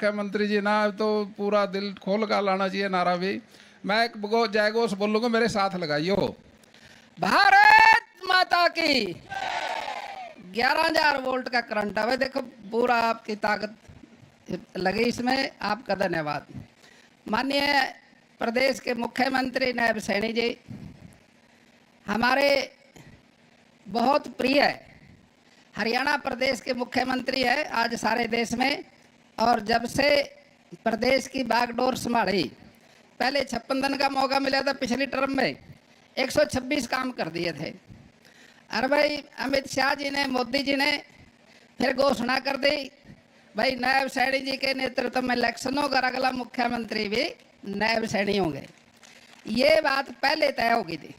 मुख्यमंत्री जी ना तो पूरा दिल खोल कर लाना चाहिए नारा भी। मैं एक जय घोष बोलूंगा, मेरे साथ लगाइयो। भारत माता की 11,000 वोल्ट का करंट है। देखो पूरा आपकी ताकत लगी इसमें, आपका धन्यवाद। माननीय प्रदेश के मुख्यमंत्री नायब सैनी जी हमारे बहुत प्रिय है। हरियाणा प्रदेश के मुख्यमंत्री है आज सारे देश में, और जब से प्रदेश की बागडोर संभाली, पहले 56 दिन का मौका मिला था, पिछली टर्म में 126 काम कर दिए थे। अरे भाई अमित शाह जी ने, मोदी जी ने फिर घोषणा कर दी भाई नायब सैनी जी के नेतृत्व में इलेक्शन होगा, अगला मुख्यमंत्री भी नायब सैनी होंगे। ये बात पहले तय हो गई थी,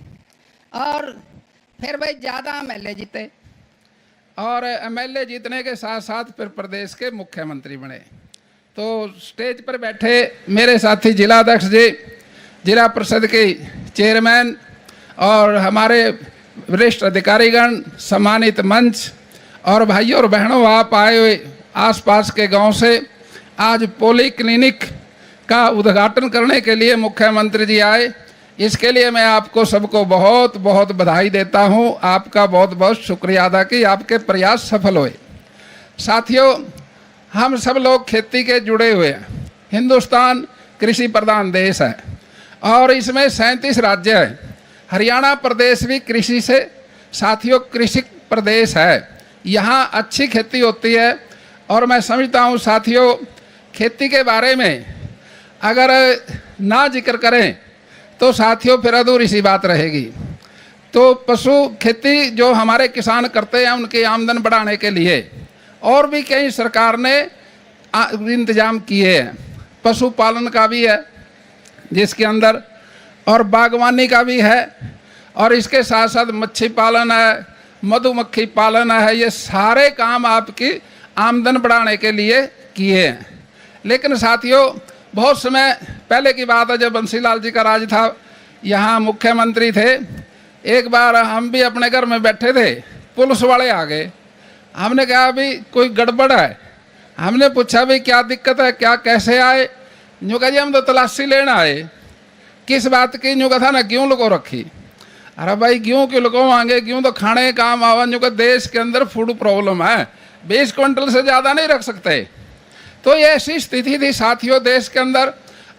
और फिर भाई ज़्यादा एमएलए जीते, और एमएलए जीतने के साथ साथ फिर प्रदेश के मुख्यमंत्री बने। तो स्टेज पर बैठे मेरे साथी जिला अध्यक्ष जी, जिला परिषद के चेयरमैन और हमारे वरिष्ठ अधिकारीगण, सम्मानित मंच और भाइयों और बहनों, आप आए हुए आसपास के गांव से आज पोली क्लिनिक का उद्घाटन करने के लिए मुख्यमंत्री जी आए। इसके लिए मैं आपको सबको बहुत बहुत बधाई देता हूं। आपका बहुत बहुत शुक्रिया अदा कि आपके प्रयास सफल हुए। साथियों, हम सब लोग खेती के जुड़े हुए हैं। हिंदुस्तान कृषि प्रधान देश है और इसमें 37 राज्य है। हरियाणा प्रदेश भी कृषि से साथियों कृषि प्रदेश है। यहाँ अच्छी खेती होती है, और मैं समझता हूँ साथियों खेती के बारे में अगर ना जिक्र करें तो साथियों फिर अधूरी सी बात रहेगी। तो पशु खेती जो हमारे किसान करते हैं उनकी आमदन बढ़ाने के लिए और भी कई सरकार ने इंतजाम किए हैं। पशुपालन का भी है जिसके अंदर, और बागवानी का भी है, और इसके साथ साथ मच्छी पालन है, मधुमक्खी पालन है। ये सारे काम आपकी आमदन बढ़ाने के लिए किए हैं। लेकिन साथियों बहुत समय पहले की बात है, जब बंसीलाल जी का राज था, यहाँ मुख्यमंत्री थे। एक बार हम भी अपने घर में बैठे थे, पुलिस वाले आ गए। हमने कहा अभी कोई गड़बड़ है। हमने पूछा भाई क्या दिक्कत है, क्या कैसे आए? यूँ कहा जी हम तो तलाशी लेना आए। किस बात की? यूँ कहा था ना गेहूँ लुको रखी। अरे भाई गेहूँ क्यों लुकोवाएंगे? गेहूँ तो खाने के काम आवा। यूँ कहा देश के अंदर फूड प्रॉब्लम है, 20 क्विंटल से ज़्यादा नहीं रख सकते। तो ये ऐसी स्थिति थी साथियों देश के अंदर।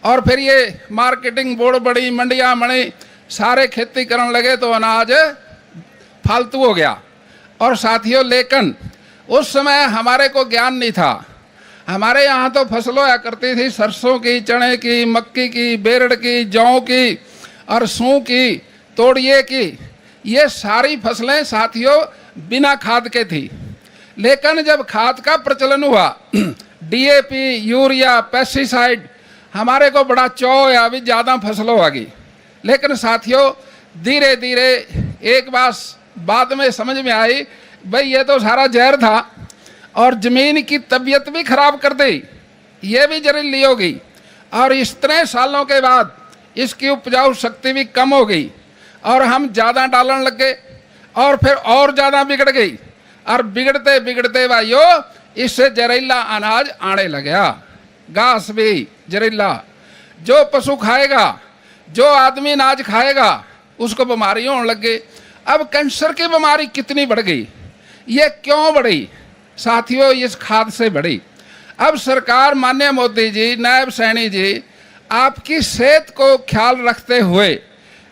और फिर ये मार्केटिंग बोर्ड बड़ी, मंडियाँ बड़ी, सारे खेती करने लगे तो अनाज फालतू हो गया। और साथियों लेकिन उस समय हमारे को ज्ञान नहीं था। हमारे यहाँ तो फसलें हुआ करती थी, सरसों की, चने की, मक्की की, बेरड़ की, जौ की और सूँ की, तोड़िए की। ये सारी फसलें साथियों बिना खाद के थी। लेकिन जब खाद का प्रचलन हुआ, डीएपी, यूरिया, पेस्टिसाइड, हमारे को बड़ा चौ या भी ज़्यादा फसलों आ गई। लेकिन साथियों धीरे धीरे एक बात बाद में समझ में आई, भाई ये तो सारा जहर था और ज़मीन की तबीयत भी खराब कर दी, ये भी जहरीली हो गई। और इतने सालों के बाद इसकी उपजाऊ शक्ति भी कम हो गई और हम ज़्यादा डालने लग गए, और फिर और ज़्यादा बिगड़ गई। और बिगड़ते बिगड़ते भाइयों इससे जहरीला अनाज आने लगा, घास भी जहरीला। जो पशु खाएगा, जो आदमी अनाज खाएगा, उसको बीमारियां होने लग गई। अब कैंसर की बीमारी कितनी बढ़ गई? ये क्यों बढ़ी साथियों? इस खाद से बढ़ी। अब सरकार माननीय मोदी जी, नायब सैनी जी, आपकी सेहत को ख्याल रखते हुए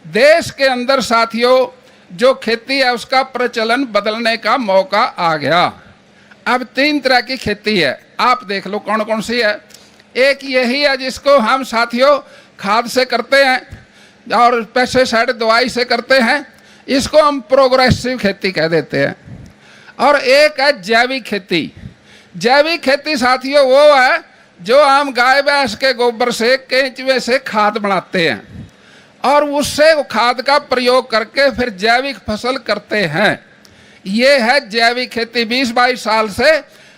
देश के अंदर साथियों जो खेती है उसका प्रचलन बदलने का मौका आ गया। अब 3 तरह की खेती है, आप देख लो कौन कौन सी है। एक यही है जिसको हम साथियों खाद से करते हैं और पेस्टिसाइड दवाई से करते हैं, इसको हम प्रोग्रेसिव खेती कह देते हैं। और एक है जैविक खेती। जैविक खेती साथियों वो है जो हम गाय भैंस के गोबर से, केंचुए से खाद बनाते हैं और उससे खाद का प्रयोग करके फिर जैविक फसल करते हैं। ये है जैविक खेती 20-22 साल से,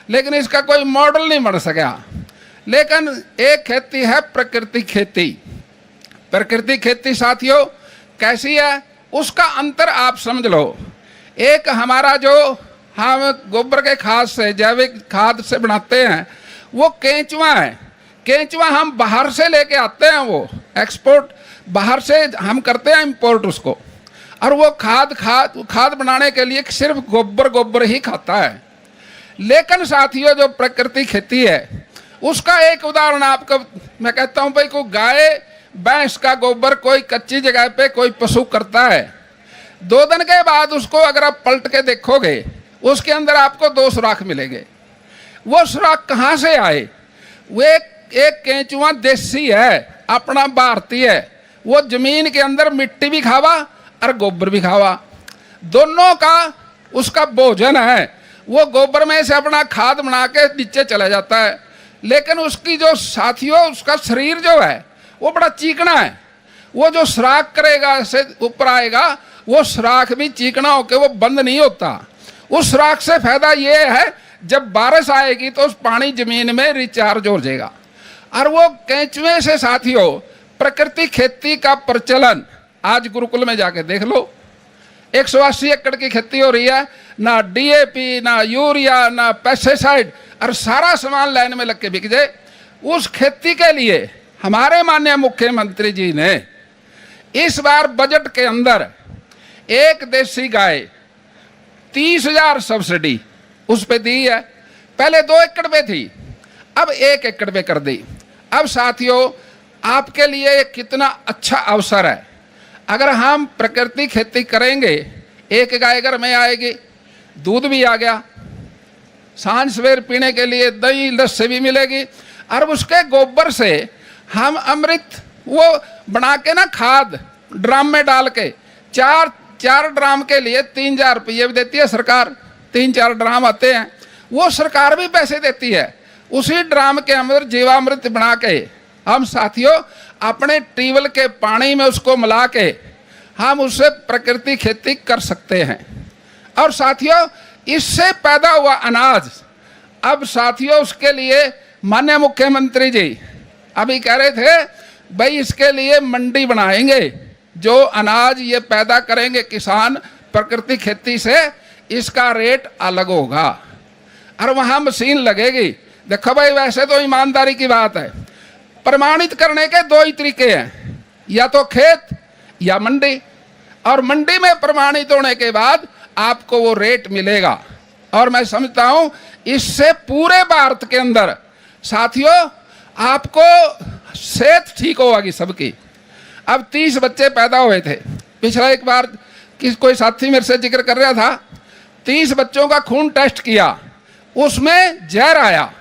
लेकिन इसका कोई मॉडल नहीं बन सका। लेकिन एक खेती है प्राकृतिक खेती। प्राकृतिक खेती साथियों कैसी है उसका अंतर आप समझ लो। एक हमारा जो हम गोबर के खाद से, जैविक खाद से बनाते हैं, वो केंचुआ है। केंचुआ हम बाहर से लेके आते हैं, वो एक्सपोर्ट बाहर से हम करते हैं इंपोर्ट उसको, और वो खाद बनाने के लिए सिर्फ गोबर ही खाता है। लेकिन साथियों जो प्रकृति खेती है उसका एक उदाहरण आपको मैं कहता हूं भाई, को गाय भैंस का गोबर कोई कच्ची जगह पे कोई पशु करता है, 2 दिन के बाद उसको अगर आप पलट के देखोगे उसके अंदर आपको 2 सुराख मिलेंगे। वो सुराख कहाँ से आए? वो एक केंचुआ देसी है, अपना भारतीय है, वो जमीन के अंदर मिट्टी भी खावा और गोबर भी खावा, दोनों का उसका भोजन है। वो गोबर में से अपना खाद बना के नीचे चला जाता है, लेकिन उसकी जो साथियों उसका शरीर जो है वो बड़ा चिकना है। वो जो सुराख करेगा से ऊपर आएगा, वो सुराख भी चिकना होकर वो बंद नहीं होता। उस सुराख से फायदा ये है जब बारिश आएगी तो उस पानी जमीन में रिचार्ज हो जाएगा। और वो केंचुए से साथियों प्रकृति खेती का प्रचलन आज गुरुकुल में जाके देख लो, 180 एकड़ की खेती हो रही है, ना डीएपी ना यूरिया ना पेस्टिसाइड, और सारा सामान लाइन में लग के बिक जाए। उस खेती के लिए हमारे माननीय मुख्यमंत्री जी ने इस बार बजट के अंदर एक देसी गाय 30,000 सब्सिडी उस पे दी है। पहले 2 एकड़ पे थी, अब 1 एकड़ पे कर दी। अब साथियों आपके लिए कितना अच्छा अवसर है, अगर हम प्रकृति खेती करेंगे, एक गाय घर में आएगी, दूध भी आ गया, सांझ सवेर पीने के लिए दही लस्सी भी मिलेगी, और उसके गोबर से हम अमृत वो बना के ना खाद ड्राम में डाल के 4 ड्राम के लिए 3,000 रुपये भी देती है सरकार। 3-4 ड्राम आते हैं, वो सरकार भी पैसे देती है। उसी ड्राम के अंदर जीवामृत बना के हम साथियों अपने ट्यूबवेल के पानी में उसको मिला के हम उससे प्रकृति खेती कर सकते हैं। और साथियों इससे पैदा हुआ अनाज अब साथियों उसके लिए माननीय मुख्यमंत्री जी अभी कह रहे थे भाई इसके लिए मंडी बनाएंगे, जो अनाज ये पैदा करेंगे किसान प्रकृति खेती से, इसका रेट अलग होगा और वहाँ मशीन लगेगी। देखो भाई वैसे तो ईमानदारी की बात है, प्रमाणित करने के 2 ही तरीके हैं, या तो खेत या मंडी, और मंडी में प्रमाणित होने के बाद आपको वो रेट मिलेगा। और मैं समझता हूँ इससे पूरे भारत के अंदर साथियों आपको सेहत ठीक होगी सबकी। अब 30 बच्चे पैदा हुए थे, पिछला एक बार कोई साथी मेरे से जिक्र कर रहा था, 30 बच्चों का खून टेस्ट किया, उसमें जहर आया।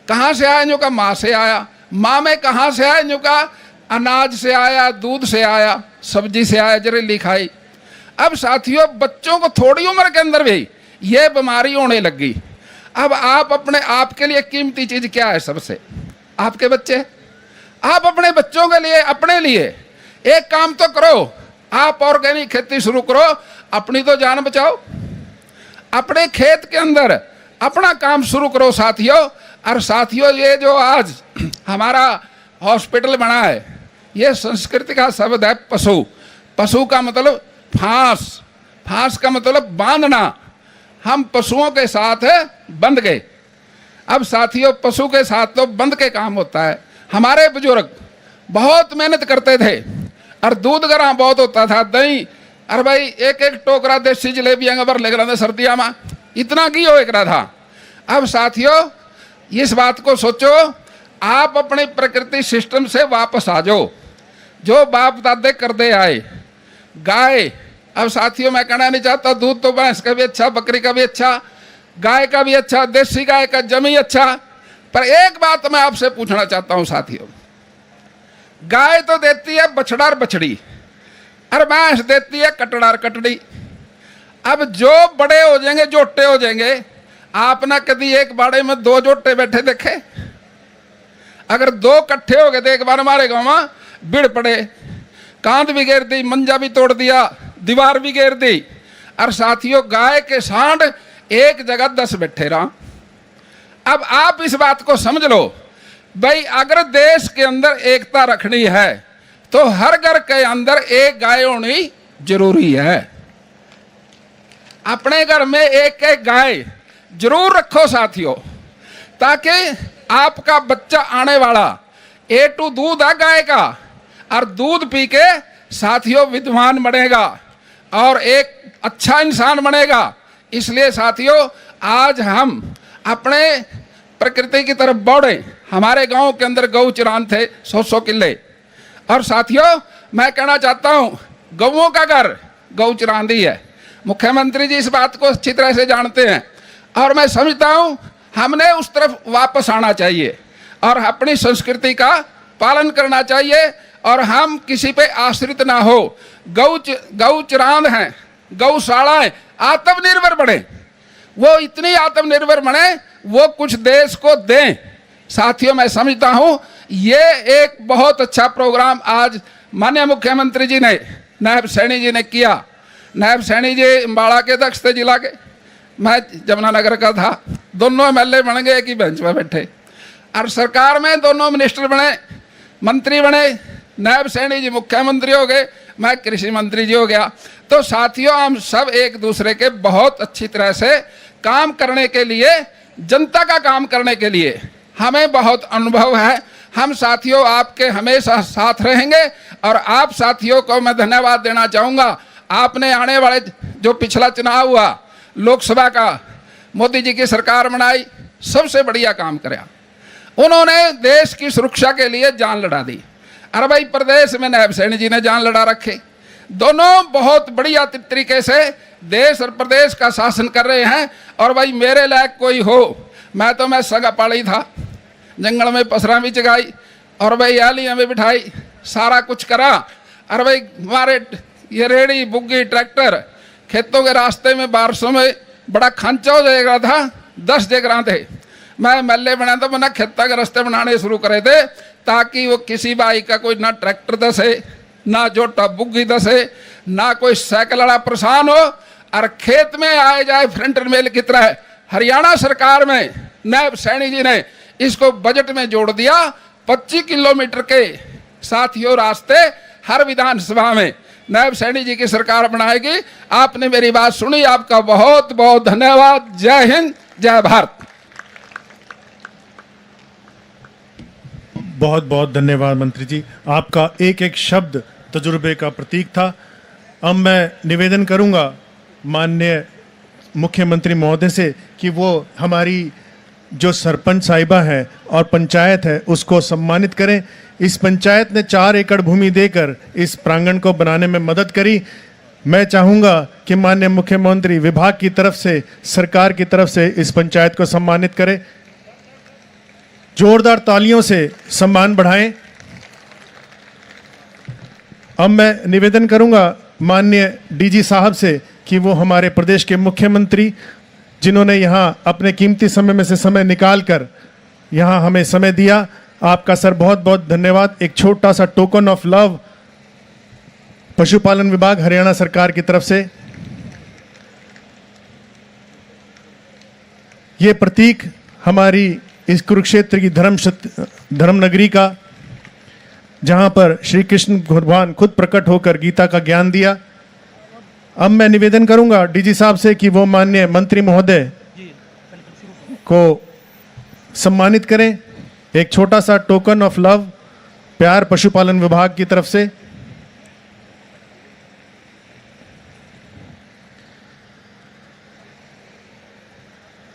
कहाँ से आया? जो का माँ से आया। माँ में कहाँ से आया? जो का अनाज से आया, दूध से आया, सब्जी से आया, जहरीली खाई। अब साथियों बच्चों को थोड़ी उम्र के अंदर भी ये बीमारी होने लगी। अब आप अपने आप के लिए कीमती चीज क्या है? सबसे आपके बच्चे। आप अपने बच्चों के लिए, अपने लिए एक काम तो करो, आप ऑर्गेनिक खेती शुरू करो, अपनी तो जान बचाओ, अपने खेत के अंदर अपना काम शुरू करो साथियों। और साथियों ये जो आज हमारा हॉस्पिटल बना है, ये संस्कृति का शब्द है पशु। पशु का मतलब फांस, फांस का मतलब बांधना। हम पशुओं के साथ बंध गए। अब साथियों पशु के साथ तो बंध के काम होता है। हमारे बुजुर्ग बहुत मेहनत करते थे और दूध गरा बहुत होता था, दही, अरे भाई एक टोकरा देसी जलेबियाँ भर लेकर आते सर्दियाँ में, इतना घी हो एक रहा था। अब साथियों इस बात को सोचो, आप अपने प्रकृति सिस्टम से वापस आ जाओ, जो बाप दादे करते आए। गाय, अब साथियों मैं कहना नहीं चाहता, दूध तो भैंस का भी अच्छा, बकरी का भी अच्छा, गाय का भी अच्छा, देसी गाय का जमी अच्छा। पर एक बात मैं आपसे पूछना चाहता हूं साथियों, गाय तो देती है बछड़ा और बछड़ी, और भैंस देती है कटड़ा और कटड़ी। अब जो बड़े हो जाएंगे, जोटे हो जाएंगे, आपने कभी एक बाड़े में 2 जोटे बैठे देखे? अगर 2 इकट्ठे हो गए तो एक बार हमारे गाँव में बिड़ पड़े, कांध भी घेर दी, मंजा भी तोड़ दिया, दीवार भी घेर दी। और साथियों गाय के सांड एक जगह 10 बैठे रहा। अब आप इस बात को समझ लो भाई, अगर देश के अंदर एकता रखनी है तो हर घर के अंदर एक गाय होनी जरूरी है। अपने घर में एक गाय जरूर रखो साथियों, ताकि आपका बच्चा आने वाला A2 दूध है गाय का, और दूध पी के साथियों विद्वान बनेगा और एक अच्छा इंसान बनेगा। इसलिए साथियों आज हम अपने प्रकृति की तरफ बढ़े। हमारे गांव के अंदर गौ चरान थे 100 किले, और साथियों मैं कहना चाहता हूं गौओं का घर गौ चरांदी है। मुख्यमंत्री जी इस बात को अच्छी तरह से जानते हैं, और मैं समझता हूं हमने उस तरफ वापस आना चाहिए और अपनी संस्कृति का पालन करना चाहिए, और हम किसी पे आश्रित ना हो। गौ चरांद हैं, गौशाला है, आत्मनिर्भर बने। वो इतनी आत्मनिर्भर बने वो कुछ देश को दें। साथियों मैं समझता हूं ये एक बहुत अच्छा प्रोग्राम आज माननीय मुख्यमंत्री जी ने, नायब सैनी जी ने किया। नायब सैनी जी अम्बाड़ा के अध्यक्ष थे जिला के, मैं जमुनानगर का था। दोनों MLA बन गए एक ही बेंच पर बैठे, और सरकार में दोनों मिनिस्टर बने, मंत्री बने। नायब सैनी जी मुख्यमंत्री हो गए, मैं कृषि मंत्री जी हो गया। तो साथियों हम सब एक दूसरे के बहुत अच्छी तरह से काम करने के लिए, जनता का काम करने के लिए हमें बहुत अनुभव है। हम साथियों आपके हमेशा साथ रहेंगे, और आप साथियों को मैं धन्यवाद देना चाहूँगा। आपने आने वाले जो पिछला चुनाव हुआ लोकसभा का, मोदी जी की सरकार बनाई, सबसे बढ़िया काम कराया। उन्होंने देश की सुरक्षा के लिए जान लड़ा दी, और भाई प्रदेश में नायब सैनी जी ने जान लड़ा रखे। दोनों बहुत बढ़िया तरीके से देश और प्रदेश का शासन कर रहे हैं। और भाई मेरे लायक कोई हो, मैं सगा पाली था, जंगल में पसरा भी जगाई, और भाई आलियाँ में बिठाई, सारा कुछ करा। और भाई हमारे ये रेड़ी बुग्गी ट्रैक्टर खेतों के रास्ते में बारिशों में बड़ा खांचा हो जाएगा था, 10 जगह थे। मैं MLA बना तो मैंने खेतों के रास्ते बनाने शुरू करे थे, ताकि वो किसी भाई का कोई ना ट्रैक्टर दसे, ना जोटा बुग्गी दसे, ना कोई साइकिल वाला परेशान हो, और खेत में आए जाए फ्रंटल मेल की तरह। हरियाणा सरकार में नायब सैनी जी ने इसको बजट में जोड़ दिया। 25 किलोमीटर के साथियों रास्ते हर विधानसभा में नायब सैनी जी की सरकार बनाएगी। आपने मेरी बात सुनी, आपका बहुत बहुत धन्यवाद। जय हिंद, जय भारत। बहुत बहुत धन्यवाद मंत्री जी, आपका एक एक शब्द तजुर्बे का प्रतीक था। अब मैं निवेदन करूंगा माननीय मुख्यमंत्री महोदय से कि वो हमारी जो सरपंच साहिबा है और पंचायत है उसको सम्मानित करें। इस पंचायत ने 4 एकड़ भूमि देकर इस प्रांगण को बनाने में मदद करी। मैं चाहूँगा कि माननीय मुख्यमंत्री विभाग की तरफ से, सरकार की तरफ से इस पंचायत को सम्मानित करें। जोरदार तालियों से सम्मान बढ़ाएं। अब मैं निवेदन करूंगा माननीय DG साहब से कि वो हमारे प्रदेश के मुख्यमंत्री, जिन्होंने यहाँ अपने कीमती समय में से समय निकालकर यहाँ हमें समय दिया, आपका सर बहुत बहुत धन्यवाद। एक छोटा सा टोकन ऑफ लव पशुपालन विभाग हरियाणा सरकार की तरफ से। ये प्रतीक हमारी इस कुरुक्षेत्र की धर्म नगरी का, जहां पर श्री कृष्ण भगवान खुद प्रकट होकर गीता का ज्ञान दिया। अब मैं निवेदन करूंगा DG साहब से कि वो माननीय मंत्री महोदय को सम्मानित करें। एक छोटा सा टोकन ऑफ लव, प्यार पशुपालन विभाग की तरफ से।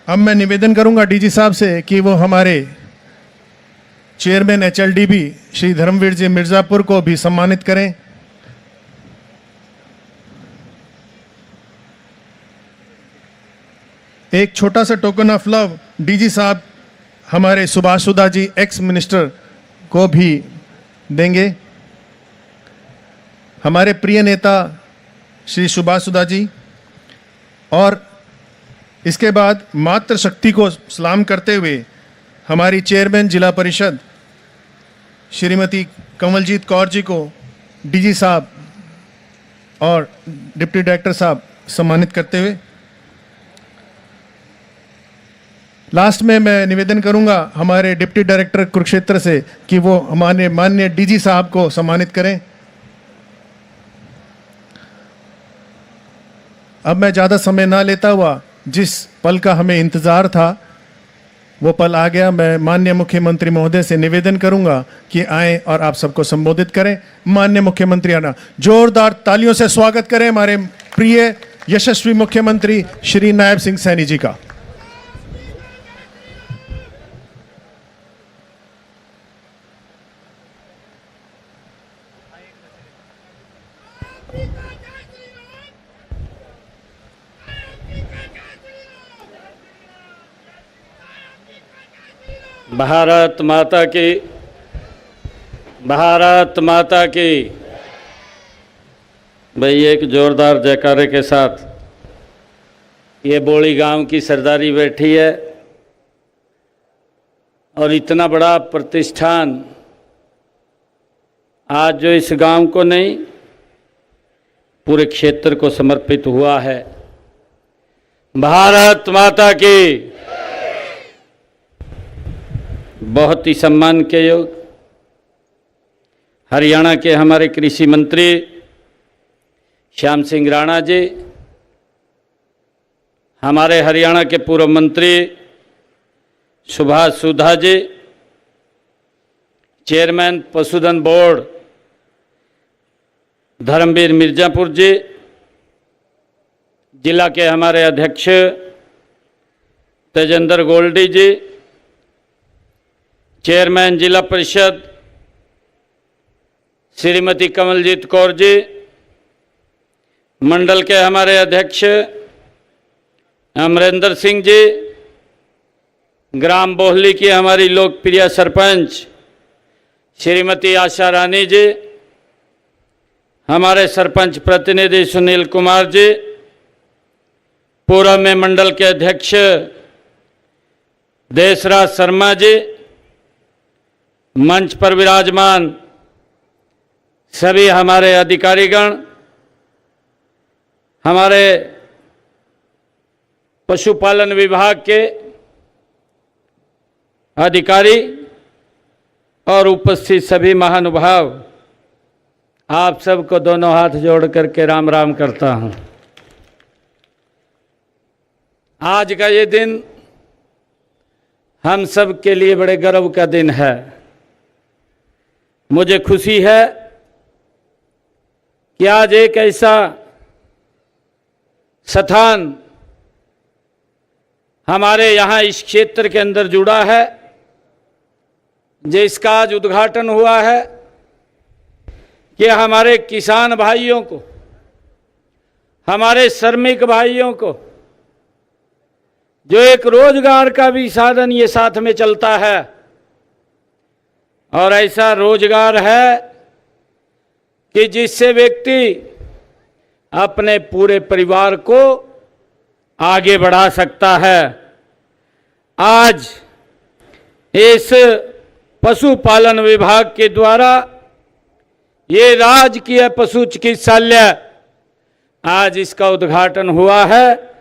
अब मैं निवेदन करूंगा DG साहब से कि वो हमारे चेयरमैन HLDB श्री धर्मवीर जी मिर्जापुर को भी सम्मानित करें। एक छोटा सा टोकन ऑफ लव DG साहब हमारे सुभाष सुधा जी एक्स मिनिस्टर को भी देंगे। हमारे प्रिय नेता श्री सुभाष सुधा जी। और इसके बाद मातृशक्ति को सलाम करते हुए हमारी चेयरमैन जिला परिषद श्रीमती कमलजीत कौर जी को DG साहब और डिप्टी डायरेक्टर साहब सम्मानित करते हुए। लास्ट में मैं निवेदन करूंगा हमारे डिप्टी डायरेक्टर कुरुक्षेत्र से कि वो हमारे माननीय DG साहब को सम्मानित करें। अब मैं ज़्यादा समय ना लेता हुआ, जिस पल का हमें इंतज़ार था, वो पल आ गया। मैं माननीय मुख्यमंत्री महोदय से निवेदन करूंगा कि आए और आप सबको संबोधित करें। माननीय मुख्यमंत्री आना, जोरदार तालियों से स्वागत करें हमारे प्रिय यशस्वी मुख्यमंत्री श्री नायब सिंह सैनी जी का। भारत माता की, भारत माता की। भाई एक जोरदार जयकारे के साथ ये बोड़ी गांव की सरदारी बैठी है और इतना बड़ा प्रतिष्ठान आज जो इस गांव को नहीं पूरे क्षेत्र को समर्पित हुआ है। भारत माता की। बहुत ही सम्मान के योग हरियाणा के हमारे कृषि मंत्री श्याम सिंह राणा जी, हमारे हरियाणा के पूर्व मंत्री सुभाष सुधा जी, चेयरमैन पशुधन बोर्ड धर्मवीर मिर्जापुर जी, जिला के हमारे अध्यक्ष तेजेंद्र गोल्डी जी, चेयरमैन जिला परिषद श्रीमती कमलजीत कौर जी, मंडल के हमारे अध्यक्ष अमरेंद्र सिंह जी, ग्राम बोहली की हमारी लोकप्रिय सरपंच श्रीमती आशा रानी जी, हमारे सरपंच प्रतिनिधि सुनील कुमार जी, पूर्व में मंडल के अध्यक्ष देशराज शर्मा जी, मंच पर विराजमान सभी हमारे अधिकारीगण, हमारे पशुपालन विभाग के अधिकारी और उपस्थित सभी महानुभाव, आप सबको दोनों हाथ जोड़ करके राम राम करता हूं। आज का ये दिन हम सब के लिए बड़े गर्व का दिन है। मुझे खुशी है कि आज एक ऐसा स्थान हमारे यहाँ इस क्षेत्र के अंदर जुड़ा है जिसका आज उद्घाटन हुआ है कि हमारे किसान भाइयों को, हमारे श्रमिक भाइयों को जो एक रोजगार का भी साधन ये साथ में चलता है और ऐसा रोजगार है कि जिससे व्यक्ति अपने पूरे परिवार को आगे बढ़ा सकता है। आज इस पशुपालन विभाग के द्वारा ये राजकीय पशु चिकित्सालय आज इसका उद्घाटन हुआ है।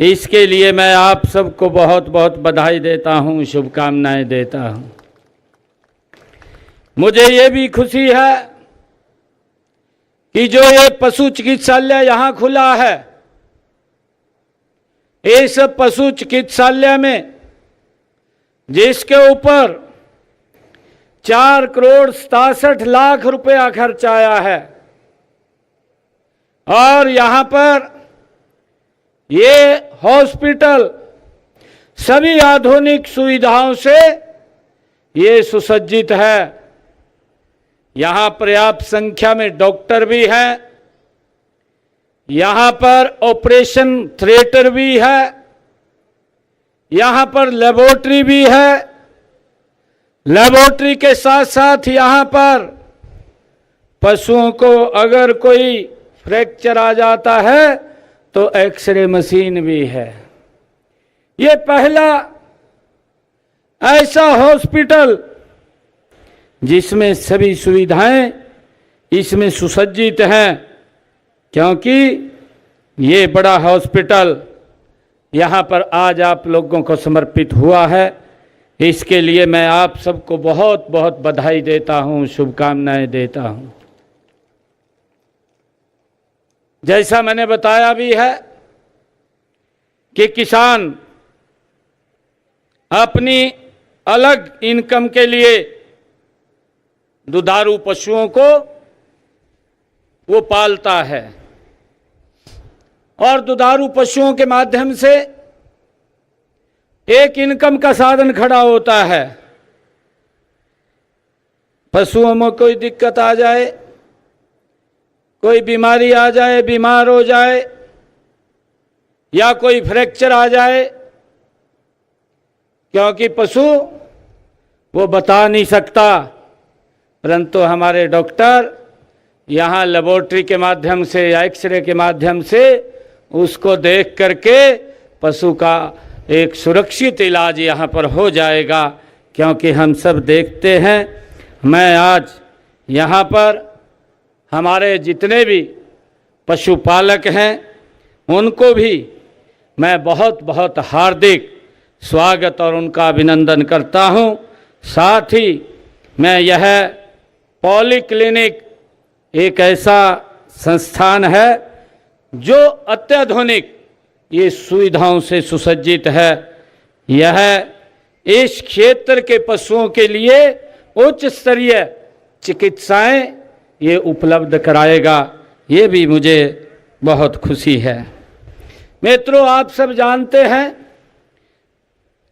इसके लिए मैं आप सबको बहुत बहुत बधाई देता हूं, शुभकामनाएं देता हूं। मुझे ये भी खुशी है कि जो ये पशु चिकित्सालय यहाँ खुला है, इस पशु चिकित्सालय में जिसके ऊपर 4,67,00,000 रुपया खर्च आया है और यहाँ पर ये हॉस्पिटल सभी आधुनिक सुविधाओं से ये सुसज्जित है। यहाँ पर्याप्त संख्या में डॉक्टर भी हैं, यहाँ पर ऑपरेशन थिएटर भी है, यहाँ पर लेबोरेटरी भी है। लेबोरेटरी के साथ साथ यहाँ पर पशुओं को अगर कोई फ्रैक्चर आ जाता है तो एक्सरे मशीन भी है। ये पहला ऐसा हॉस्पिटल जिसमें सभी सुविधाएं इसमें सुसज्जित हैं, क्योंकि ये बड़ा हॉस्पिटल यहाँ पर आज आप लोगों को समर्पित हुआ है। इसके लिए मैं आप सबको बहुत बहुत बधाई देता हूँ, शुभकामनाएं देता हूँ। जैसा मैंने बताया भी है कि किसान अपनी अलग इनकम के लिए दुधारू पशुओं को वो पालता है और दुधारू पशुओं के माध्यम से एक इनकम का साधन खड़ा होता है। पशुओं में कोई दिक्कत आ जाए, कोई बीमारी आ जाए, बीमार हो जाए या कोई फ्रैक्चर आ जाए, क्योंकि पशु वो बता नहीं सकता, परंतु हमारे डॉक्टर यहाँ लेबोरेटरी के माध्यम से या एक्सरे के माध्यम से उसको देख करके पशु का एक सुरक्षित इलाज यहाँ पर हो जाएगा। क्योंकि हम सब देखते हैं, मैं आज यहाँ पर हमारे जितने भी पशुपालक हैं उनको भी मैं बहुत बहुत हार्दिक स्वागत और उनका अभिनंदन करता हूँ। साथ ही मैं यह पॉलीक्लिनिक एक ऐसा संस्थान है जो अत्याधुनिक ये सुविधाओं से सुसज्जित है। यह इस क्षेत्र के पशुओं के लिए उच्च स्तरीय चिकित्साएं ये उपलब्ध कराएगा, ये भी मुझे बहुत खुशी है। मित्रों, आप सब जानते हैं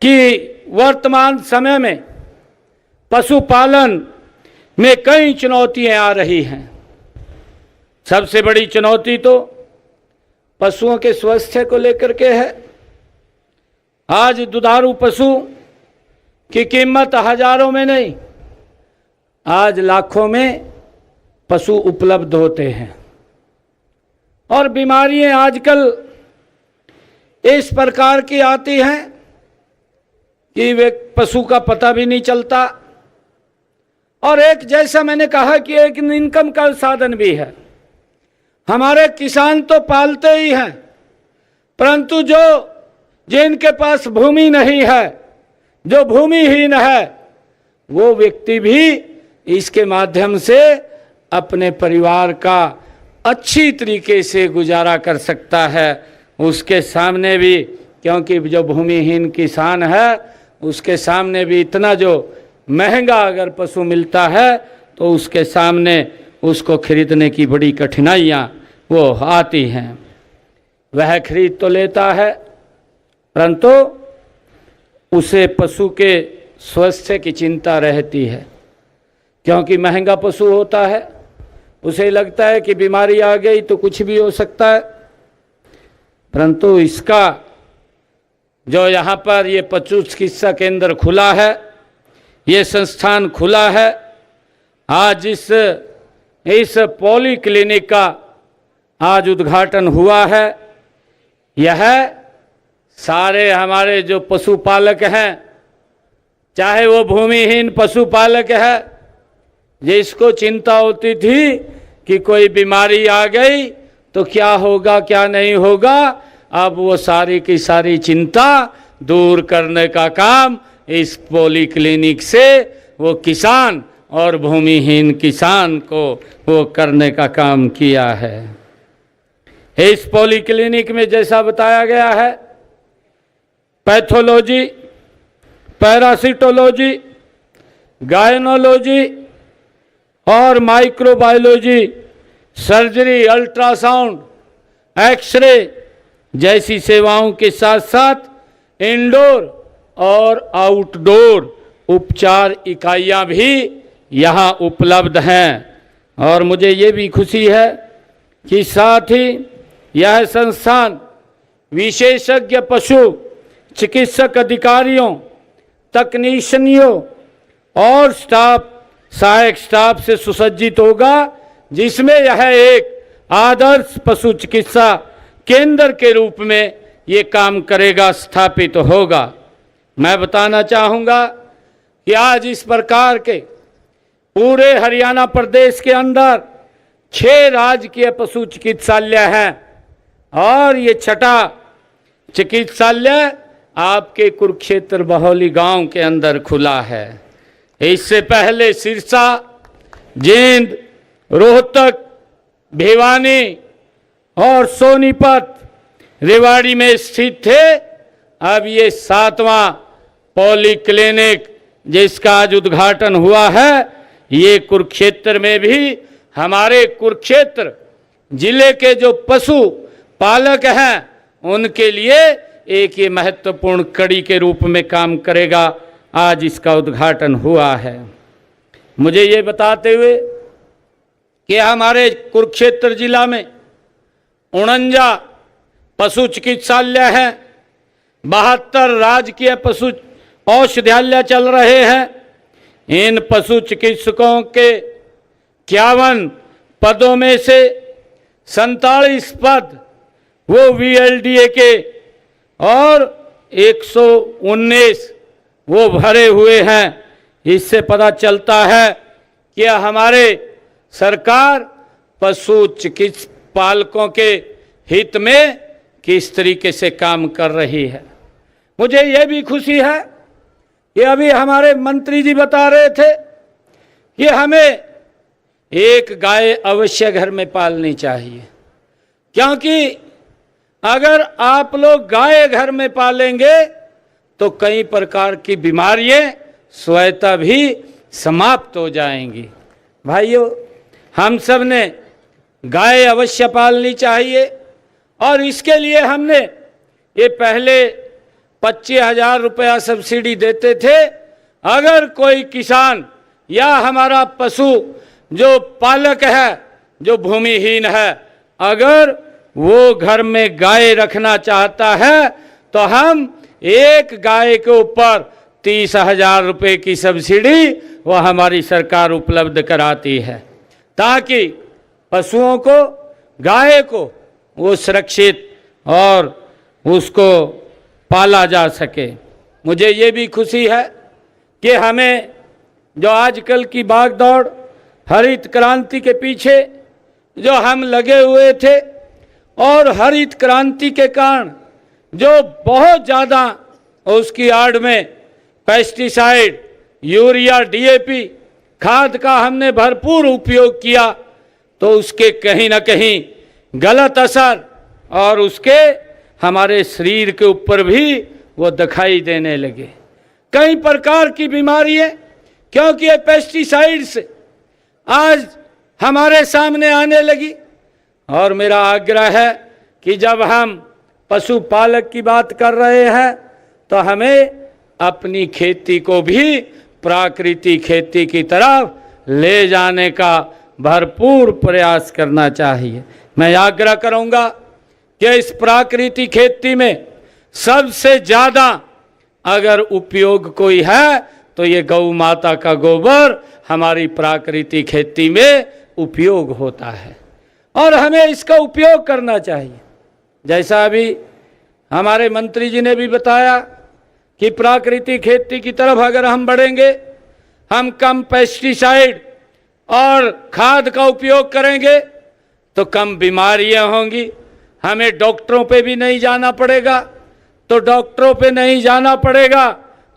कि वर्तमान समय में पशुपालन में कई चुनौतियां आ रही हैं। सबसे बड़ी चुनौती तो पशुओं के स्वास्थ्य को लेकर के है। आज दुधारू पशु की कीमत हजारों में नहीं, आज लाखों में पशु उपलब्ध होते हैं और बीमारियां आजकल इस प्रकार की आती हैं कि वे पशु का पता भी नहीं चलता। और एक, जैसा मैंने कहा कि एक इनकम का साधन भी है। हमारे किसान तो पालते ही हैं, परंतु जिनके पास भूमि नहीं है, जो भूमिहीन है, वो व्यक्ति भी इसके माध्यम से अपने परिवार का अच्छी तरीके से गुजारा कर सकता है। उसके सामने भी, क्योंकि जो भूमिहीन किसान है उसके सामने भी इतना जो महंगा अगर पशु मिलता है तो उसके सामने उसको खरीदने की बड़ी कठिनाइयाँ वो आती हैं। वह खरीद तो लेता है, परंतु उसे पशु के स्वास्थ्य की चिंता रहती है, क्योंकि महंगा पशु होता है। उसे लगता है कि बीमारी आ गई तो कुछ भी हो सकता है, परंतु इसका जो यहाँ पर ये पशु चिकित्सा केंद्र खुला है, ये संस्थान खुला है, आज इस पॉलीक्लिनिक का आज उद्घाटन हुआ है। यह सारे हमारे जो पशुपालक हैं, चाहे वो भूमिहीन पशुपालक है जिसको चिंता होती थी कि कोई बीमारी आ गई तो क्या होगा क्या नहीं होगा, अब वो सारी की सारी चिंता दूर करने का काम इस पॉलीक्लिनिक से वो किसान और भूमिहीन किसान को वो करने का काम किया है। इस पॉलीक्लिनिक में जैसा बताया गया है, पैथोलॉजी, पैरासिटोलॉजी, गायनोलॉजी और माइक्रोबायोलॉजी, सर्जरी, अल्ट्रासाउंड, एक्सरे जैसी सेवाओं के साथ साथ इंडोर और आउटडोर उपचार इकाइयां भी यहाँ उपलब्ध हैं। और मुझे ये भी खुशी है कि साथ ही यह संस्थान विशेषज्ञ पशु चिकित्सक अधिकारियों, तकनीशियनों और सहायक स्टाफ से सुसज्जित होगा, जिसमें यह एक आदर्श पशु चिकित्सा केंद्र के रूप में ये काम करेगा, स्थापित होगा। मैं बताना चाहूँगा कि आज इस प्रकार के पूरे हरियाणा प्रदेश के अंदर 6 राजकीय पशु चिकित्सालय हैं और ये 6ठा चिकित्सालय आपके कुरुक्षेत्र बहौली गांव के अंदर खुला है। इससे पहले सिरसा, जींद, रोहतक, भिवानी और सोनीपत, रेवाड़ी में स्थित थे। अब ये 7वां पॉलीक्लिनिक जिसका आज उद्घाटन हुआ है, ये कुरुक्षेत्र में भी, हमारे कुरुक्षेत्र जिले के जो पशु पालक हैं उनके लिए एक ये महत्वपूर्ण कड़ी के रूप में काम करेगा। आज इसका उद्घाटन हुआ है। मुझे ये बताते हुए कि हमारे कुरुक्षेत्र जिला में 49 पशु चिकित्सालय हैं, 72 राजकीय पशु औषधालय चल रहे हैं। इन पशु चिकित्सकों के 51 पदों में से 47 पद वो VLDA के और 119 वो भरे हुए हैं। इससे पता चलता है कि हमारे सरकार पशु चिकित्सा पालकों के हित में किस तरीके से काम कर रही है। मुझे यह भी खुशी है कि अभी हमारे मंत्री जी बता रहे थे कि हमें एक गाय अवश्य घर में पालनी चाहिए, क्योंकि अगर आप लोग गाय घर में पालेंगे तो कई प्रकार की बीमारियां स्वतः भी समाप्त हो जाएंगी। भाइयों, हम सब ने गाय अवश्य पालनी चाहिए और इसके लिए हमने ये पहले 25,000 रुपया सब्सिडी देते थे। अगर कोई किसान या हमारा पशु जो पालक है, जो भूमिहीन है, अगर वो घर में गाय रखना चाहता है तो हम एक गाय के ऊपर 30,000 रुपये की सब्सिडी वो हमारी सरकार उपलब्ध कराती है, ताकि पशुओं को, गाय को वो सुरक्षित और उसको पाला जा सके। मुझे ये भी खुशी है कि हमें जो आजकल की भागदौड़ हरित क्रांति के पीछे जो हम लगे हुए थे और हरित क्रांति के कारण जो बहुत ज़्यादा उसकी आड़ में पेस्टिसाइड, यूरिया, DAP खाद का हमने भरपूर उपयोग किया, तो उसके कहीं ना कहीं गलत असर और उसके हमारे शरीर के ऊपर भी वो दिखाई देने लगे। कई प्रकार की बीमारियां, क्योंकि ये पेस्टिसाइड्स आज हमारे सामने आने लगी। और मेरा आग्रह है कि जब हम पशुपालक की बात कर रहे हैं तो हमें अपनी खेती को भी प्राकृतिक खेती की तरफ ले जाने का भरपूर प्रयास करना चाहिए। मैं आग्रह करूंगा कि इस प्राकृतिक खेती में सबसे ज़्यादा अगर उपयोग कोई है तो ये गौ माता का गोबर हमारी प्राकृतिक खेती में उपयोग होता है और हमें इसका उपयोग करना चाहिए। जैसा अभी हमारे मंत्री जी ने भी बताया कि प्राकृतिक खेती की तरफ अगर हम बढ़ेंगे, हम कम पेस्टिसाइड और खाद का उपयोग करेंगे तो कम बीमारियां होंगी। हमें डॉक्टरों पे भी नहीं जाना पड़ेगा, तो डॉक्टरों पे नहीं जाना पड़ेगा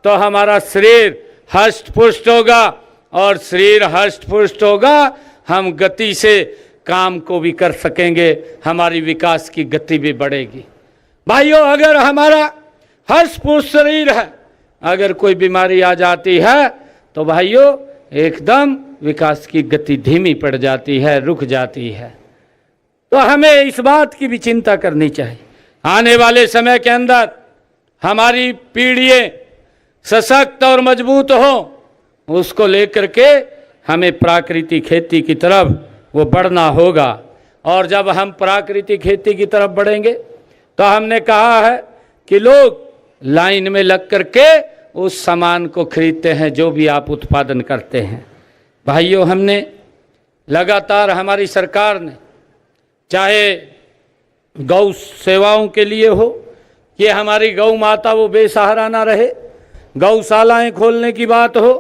तो हमारा शरीर हष्ट पुष्ट होगा और शरीर हष्ट पुष्ट होगा, हम गति से काम को भी कर सकेंगे, हमारी विकास की गति भी बढ़ेगी। भाइयों, अगर हमारा हष्ट पुष्ट शरीर है, अगर कोई बीमारी आ जाती है तो भाइयों एकदम विकास की गति धीमी पड़ जाती है, रुक जाती है। तो हमें इस बात की भी चिंता करनी चाहिए। आने वाले समय के अंदर हमारी पीढ़ियाँ सशक्त और मजबूत हो, उसको लेकर के हमें प्राकृतिक खेती की तरफ वो बढ़ना होगा। और जब हम प्राकृतिक खेती की तरफ बढ़ेंगे तो हमने कहा है कि लोग लाइन में लग करके उस सामान को खरीदते हैं जो भी आप उत्पादन करते हैं। भाइयों, हमने लगातार, हमारी सरकार ने, चाहे गौ सेवाओं के लिए हो कि हमारी गौ माता वो बेसहारा ना रहे, गौशालाएं खोलने की बात हो,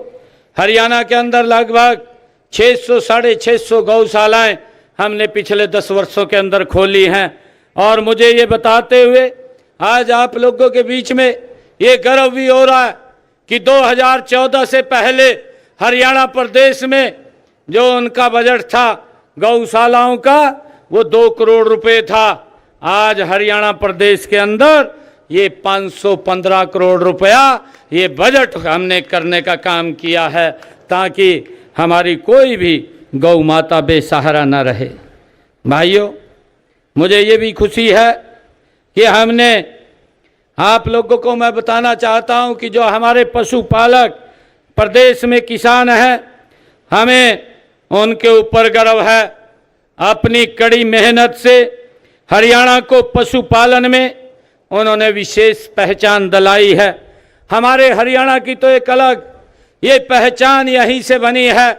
हरियाणा के अंदर लगभग 600 साढ़े 600 गौशालाएं हमने पिछले 10 वर्षों के अंदर खोली हैं। और मुझे ये बताते हुए आज आप लोगों के बीच में ये गर्व भी हो रहा है कि 2014 से पहले हरियाणा प्रदेश में जो उनका बजट था गौशालाओं का, वो 2 करोड़ रुपए था। आज हरियाणा प्रदेश के अंदर ये 515 करोड़ रुपया ये बजट हमने करने का काम किया है, ताकि हमारी कोई भी गौ माता बेसहारा न रहे। भाइयों, मुझे ये भी खुशी है कि हमने आप लोगों को मैं बताना चाहता हूं कि जो हमारे पशुपालक प्रदेश में किसान हैं, हमें उनके ऊपर गर्व है। अपनी कड़ी मेहनत से हरियाणा को पशुपालन में उन्होंने विशेष पहचान दिलाई है। हमारे हरियाणा की तो एक अलग ये पहचान यहीं से बनी है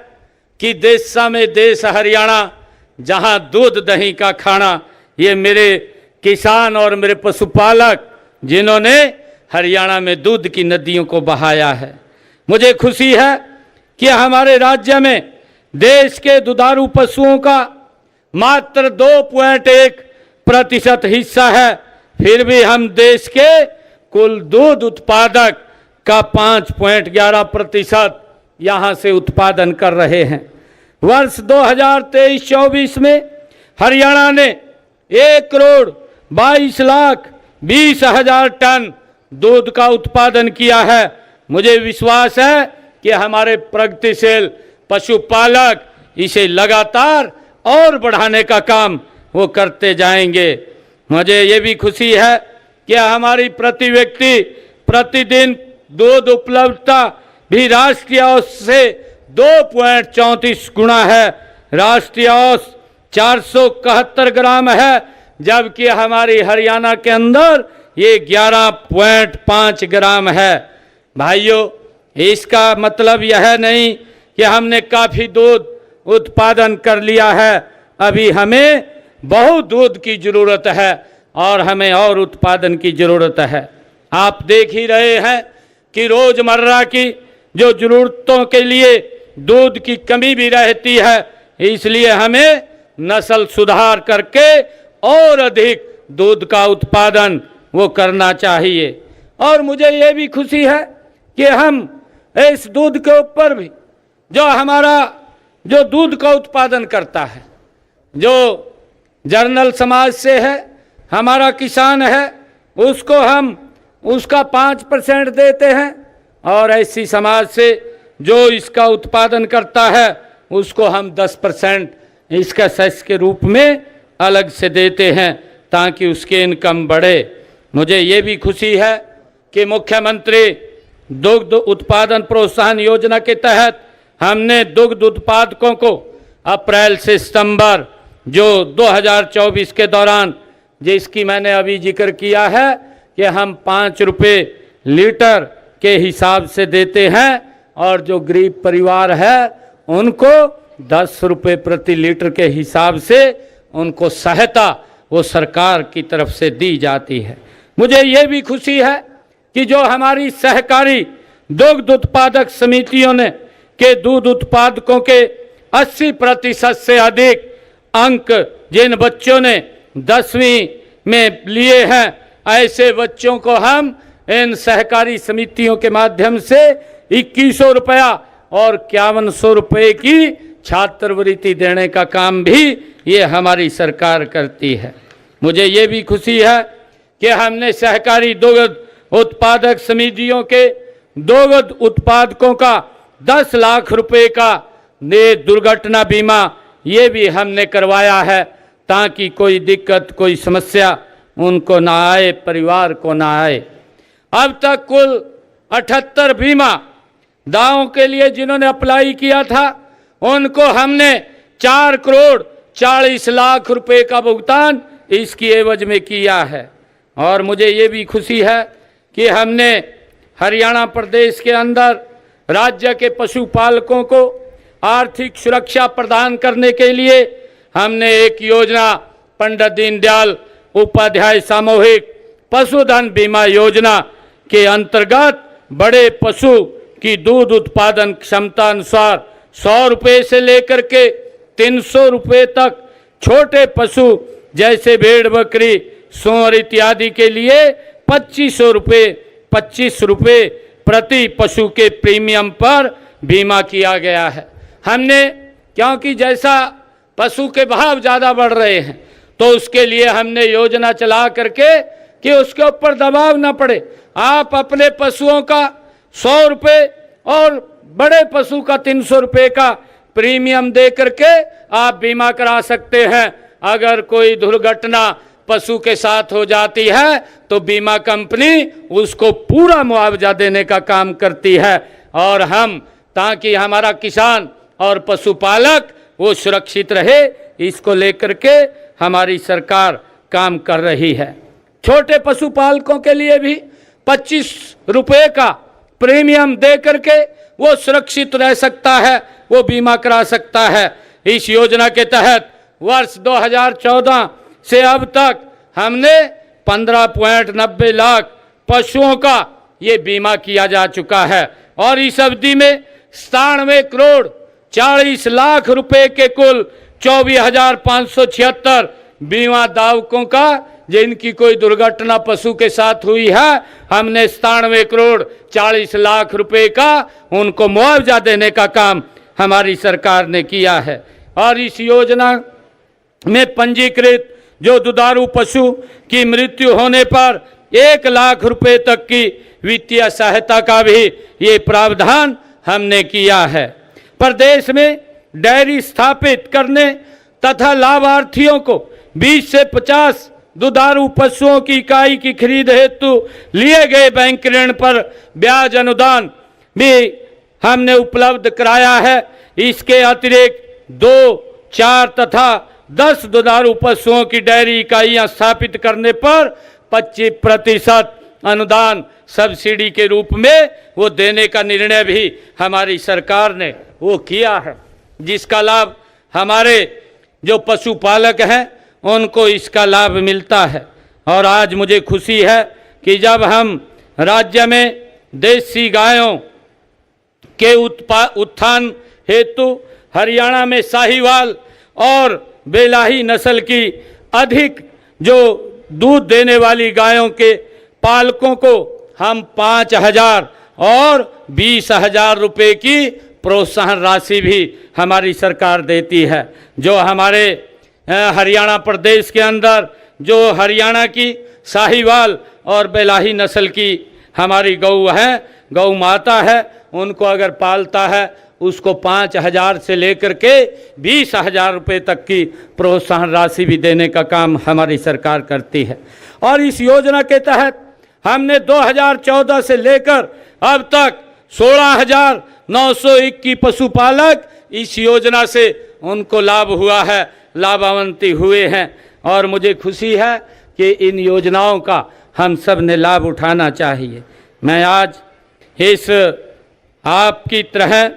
कि देशा में देश हरियाणा, जहां दूध दही का खाना, ये मेरे किसान और मेरे पशुपालक जिन्होंने हरियाणा में दूध की नदियों को बहाया है। मुझे खुशी है कि हमारे राज्य में देश के दुधारू पशुओं का मात्र 2.1% हिस्सा है, फिर भी हम देश के कुल दूध उत्पादक का 5.11% यहाँ से उत्पादन कर रहे हैं। वर्ष 2023-24 में हरियाणा ने 1,22,20,000 टन दूध का उत्पादन किया है। मुझे विश्वास है कि हमारे प्रगतिशील पशुपालक इसे लगातार और बढ़ाने का काम वो करते जाएंगे। मुझे ये भी खुशी है कि हमारी प्रति व्यक्ति प्रतिदिन दूध उपलब्धता भी राष्ट्रीय औसत से 2.34 गुना है। राष्ट्रीय औसत 471 ग्राम है, जबकि हमारी हरियाणा के अंदर ये 11.5 ग्राम है। भाइयों, इसका मतलब यह नहीं कि हमने काफ़ी दूध उत्पादन कर लिया है। अभी हमें बहुत दूध की ज़रूरत है और हमें और उत्पादन की ज़रूरत है। आप देख ही रहे हैं कि रोज़मर्रा की जो ज़रूरतों के लिए दूध की कमी भी रहती है, इसलिए हमें नस्ल सुधार करके और अधिक दूध का उत्पादन वो करना चाहिए। और मुझे ये भी खुशी है कि हम इस दूध के ऊपर भी जो हमारा जो दूध का उत्पादन करता है, जो जर्नल समाज से है, हमारा किसान है, उसको हम उसका 5% देते हैं, और ऐसी समाज से जो इसका उत्पादन करता है उसको हम 10% इसका सेस के रूप में अलग से देते हैं, ताकि उसकी इनकम बढ़े। मुझे ये भी खुशी है कि मुख्यमंत्री दुग्ध उत्पादन प्रोत्साहन योजना के तहत हमने दुग्ध उत्पादकों को अप्रैल से सितंबर जो 2024 के दौरान, जिसकी मैंने अभी जिक्र किया है कि हम 5 रुपये लीटर के हिसाब से देते हैं, और जो गरीब परिवार है उनको 10 रुपये प्रति लीटर के हिसाब से उनको सहायता वो सरकार की तरफ से दी जाती है। मुझे ये भी खुशी है कि जो हमारी सहकारी दुग्ध उत्पादक समितियों ने के दूध उत्पादकों के 80% से अधिक अंक जिन बच्चों ने 10वीं में लिए हैं, ऐसे बच्चों को हम इन सहकारी समितियों के माध्यम से 2100 रुपया और 5100 रुपये की छात्रवृत्ति देने का काम भी ये हमारी सरकार करती है। मुझे ये भी खुशी है कि हमने सहकारी दुग्ध उत्पादक समितियों के दुग्ध उत्पादकों का 10 लाख रुपए का दुर्घटना बीमा ये भी हमने करवाया है, ताकि कोई दिक्कत कोई समस्या उनको ना आए, परिवार को ना आए। अब तक कुल 78 बीमा दावों के लिए जिन्होंने अप्लाई किया था, उनको हमने 4 करोड़ 40 लाख रुपए का भुगतान इसकी एवज में किया है। और मुझे ये भी खुशी है कि हमने हरियाणा प्रदेश के अंदर राज्य के पशुपालकों को आर्थिक सुरक्षा प्रदान करने के लिए हमने एक योजना पंडित दीनदयाल उपाध्याय सामूहिक पशुधन बीमा योजना के अंतर्गत बड़े पशु की दूध उत्पादन क्षमता अनुसार 100 रुपये से लेकर के 300 रुपये तक, छोटे पशु जैसे भेड़ बकरी सूअर इत्यादि के लिए 25 रुपये प्रति पशु के प्रीमियम पर बीमा किया गया है। हमने, क्योंकि जैसा पशु के भाव ज़्यादा बढ़ रहे हैं, तो उसके लिए हमने योजना चला करके कि उसके ऊपर दबाव ना पड़े। आप अपने पशुओं का 100 रुपये और बड़े पशु का 300 रुपये का प्रीमियम दे करके आप बीमा करा सकते हैं। अगर कोई दुर्घटना पशु के साथ हो जाती है तो बीमा कंपनी उसको पूरा मुआवजा देने का काम करती है। और हम, ताकि हमारा किसान और पशुपालक वो सुरक्षित रहे, इसको लेकर के हमारी सरकार काम कर रही है। छोटे पशुपालकों के लिए भी 25 रुपये का प्रीमियम दे करके वो सुरक्षित रह सकता है, वो बीमा करा सकता है। इस योजना के तहत वर्ष 2014 से अब तक हमने 15.90 लाख पशुओं का ये बीमा किया जा चुका है और इस अवधि में 97 करोड़ 40 लाख रुपए के कुल 24,576 बीमा दावकों का, जिनकी कोई दुर्घटना पशु के साथ हुई है, हमने 97 करोड़ 40 लाख रुपए का उनको मुआवजा देने का काम हमारी सरकार ने किया है। और इस योजना में पंजीकृत जो दुधारू पशु की मृत्यु होने पर 1 लाख रुपए तक की वित्तीय सहायता का भी ये प्रावधान हमने किया है। प्रदेश में डेयरी स्थापित करने तथा लाभार्थियों को 20 से 50 दुधारू पशुओं की इकाई की खरीद हेतु लिए गए बैंक ऋण पर ब्याज अनुदान भी हमने उपलब्ध कराया है। इसके अतिरिक्त 2, 4 तथा 10 दुधारू पशुओं की डेयरी इकाइयां स्थापित करने पर 25% अनुदान सब्सिडी के रूप में वो देने का निर्णय भी हमारी सरकार ने वो किया है, जिसका लाभ हमारे जो पशुपालक हैं उनको इसका लाभ मिलता है। और आज मुझे खुशी है कि जब हम राज्य में देसी गायों के उत्थान हेतु हरियाणा में साहीवाल और बेलाही नस्ल की अधिक जो दूध देने वाली गायों के पालकों को हम 5,000 और 20,000 रुपये की प्रोत्साहन राशि भी हमारी सरकार देती है। जो हमारे हरियाणा प्रदेश के अंदर जो हरियाणा की साहीवाल और बेलाही नस्ल की हमारी गौ है, गौ माता है, उनको अगर पालता है उसको 5,000 से लेकर के 20,000 रुपये तक की प्रोत्साहन राशि भी देने का काम हमारी सरकार करती है। और इस योजना के तहत हमने 2014 से लेकर अब तक 16,921 पशुपालक इस योजना से उनको लाभ हुआ है, लाभान्वित हुए हैं। और मुझे खुशी है कि इन योजनाओं का हम सब ने लाभ उठाना चाहिए। मैं आज इस आपकी तरह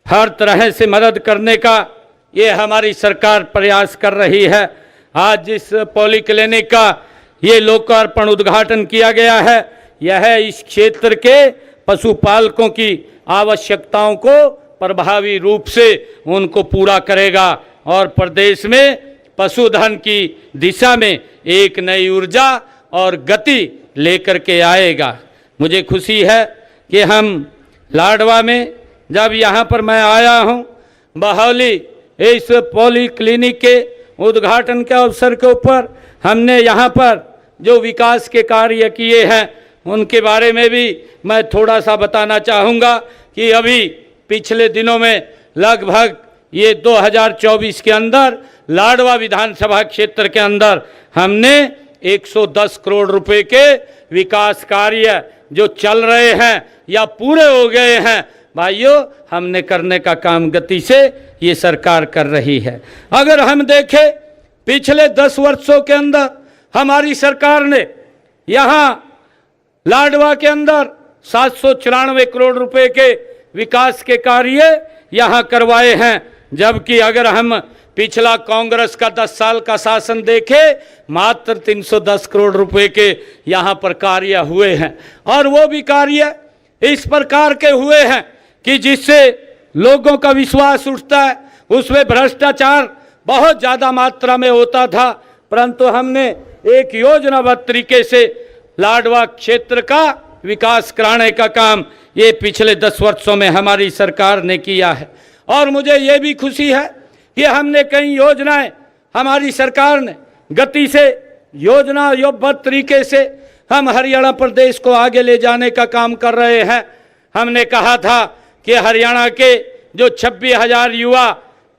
हर तरह से मदद करने का ये हमारी सरकार प्रयास कर रही है। आज जिस पॉलीक्लिनिक का ये लोकार्पण उद्घाटन किया गया है, यह इस क्षेत्र के पशुपालकों की आवश्यकताओं को प्रभावी रूप से उनको पूरा करेगा और प्रदेश में पशुधन की दिशा में एक नई ऊर्जा और गति लेकर के आएगा। मुझे खुशी है कि हम लाडवा में जब यहाँ पर मैं आया हूँ, बहौली इस पॉलीक्लिनिक के उद्घाटन के अवसर के ऊपर हमने यहाँ पर जो विकास के कार्य किए हैं उनके बारे में भी मैं थोड़ा सा बताना चाहूँगा कि अभी पिछले दिनों में लगभग ये 2024 के अंदर लाडवा विधानसभा क्षेत्र के अंदर हमने 110 करोड़ रुपए के विकास कार्य जो चल रहे हैं या पूरे हो गए हैं, भाइयों, हमने करने का काम गति से ये सरकार कर रही है। अगर हम देखें पिछले 10 वर्षों के अंदर हमारी सरकार ने यहाँ लाडवा के अंदर 794 करोड़ रुपए के विकास के कार्य यहाँ करवाए हैं, जबकि अगर हम पिछला कांग्रेस का 10 साल का शासन देखें, मात्र 310 करोड़ रुपए के यहाँ पर कार्य हुए हैं। और वो भी कार्य इस प्रकार के हुए हैं कि जिससे लोगों का विश्वास उठता है। उसमें भ्रष्टाचार बहुत ज़्यादा मात्रा में होता था, परंतु हमने एक योजनाबद्ध तरीके से लाडवा क्षेत्र का विकास कराने का काम ये पिछले 10 वर्षों में हमारी सरकार ने किया है। और मुझे ये भी खुशी है कि हमने कई योजनाएं हमारी सरकार ने गति से योजना योजबद्ध तरीके से हम हरियाणा प्रदेश को आगे ले जाने का काम कर रहे हैं। हमने कहा था कि हरियाणा के जो 26,000 युवा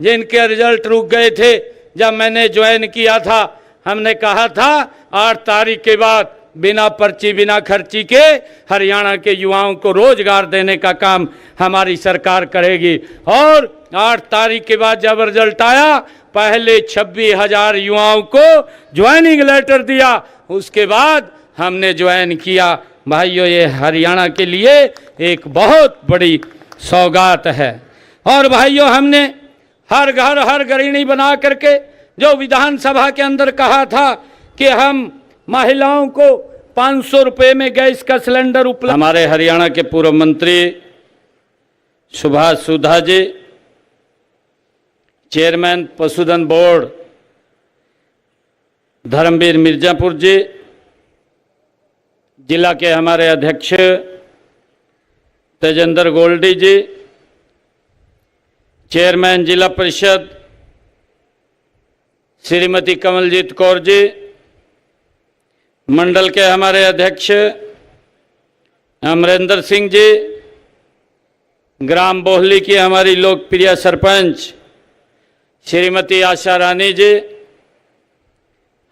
जिनके रिजल्ट रुक गए थे, जब मैंने ज्वाइन किया था, हमने कहा था 8 तारीख के बाद बिना पर्ची बिना खर्ची के हरियाणा के युवाओं को रोजगार देने का काम हमारी सरकार करेगी। और 8 तारीख के बाद जब रिजल्ट आया, पहले 26,000 युवाओं को ज्वाइनिंग लेटर दिया, उसके बाद हमने ज्वाइन किया। भाइयों, ये हरियाणा के लिए एक बहुत बड़ी सौगात है। और भाइयों, हमने हर घर हर गृहिणी बना करके जो विधानसभा के अंदर कहा था कि हम महिलाओं को 500 रुपये में गैस का सिलेंडर उपलब्ध। हमारे हरियाणा के पूर्व मंत्री सुभाष सुधा जी, चेयरमैन पशुधन बोर्ड धर्मवीर मिर्जापुर जी, जिला के हमारे अध्यक्ष तेजेंद्र गोल्डी जी, चेयरमैन जिला परिषद श्रीमती कमलजीत कौर जी, मंडल के हमारे अध्यक्ष अमरेंद्र सिंह जी, ग्राम बोहली की हमारी लोकप्रिय सरपंच श्रीमती आशा रानी जी,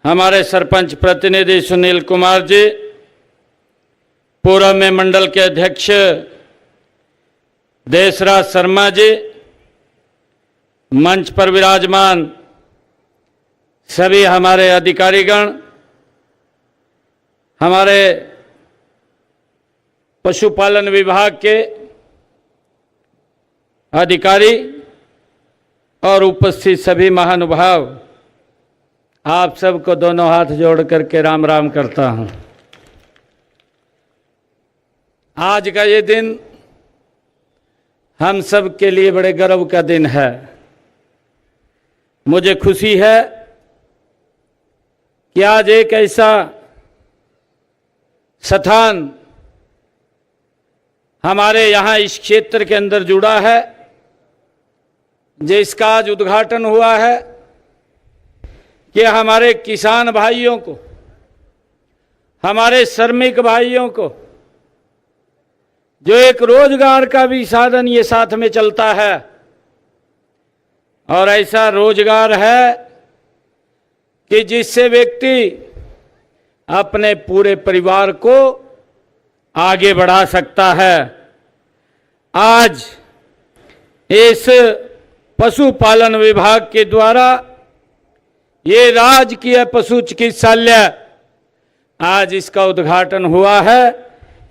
हमारे सरपंच प्रतिनिधि सुनील कुमार जी, पूर्व में मंडल के अध्यक्ष देशराज शर्मा जी, मंच पर विराजमान सभी हमारे अधिकारीगण, हमारे पशुपालन विभाग के अधिकारी और उपस्थित सभी महानुभाव, आप सबको दोनों हाथ जोड़ करके राम राम करता हूं। आज का ये दिन हम सब के लिए बड़े गर्व का दिन है। मुझे खुशी है कि आज एक ऐसा स्थान हमारे यहाँ इस क्षेत्र के अंदर जुड़ा है जिसका आज उद्घाटन हुआ है कि हमारे किसान भाइयों को, हमारे श्रमिक भाइयों को जो एक रोजगार का भी साधन ये साथ में चलता है, और ऐसा रोजगार है कि जिससे व्यक्ति अपने पूरे परिवार को आगे बढ़ा सकता है। आज इस पशुपालन विभाग के द्वारा ये राजकीय पशु चिकित्सालय आज इसका उद्घाटन हुआ है।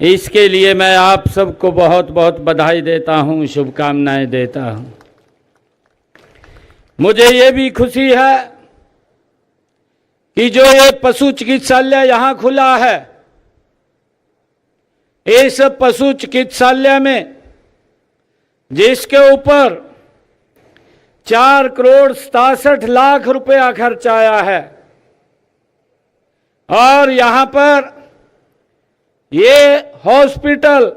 इसके लिए मैं आप सबको बहुत बहुत बधाई देता हूं, शुभकामनाएं देता हूं। मुझे ये भी खुशी है कि जो ये पशु चिकित्सालय यहां खुला है, इस पशु चिकित्सालय में जिसके ऊपर 4 करोड़ 67 लाख रुपया खर्च आया है, और यहां पर ये हॉस्पिटल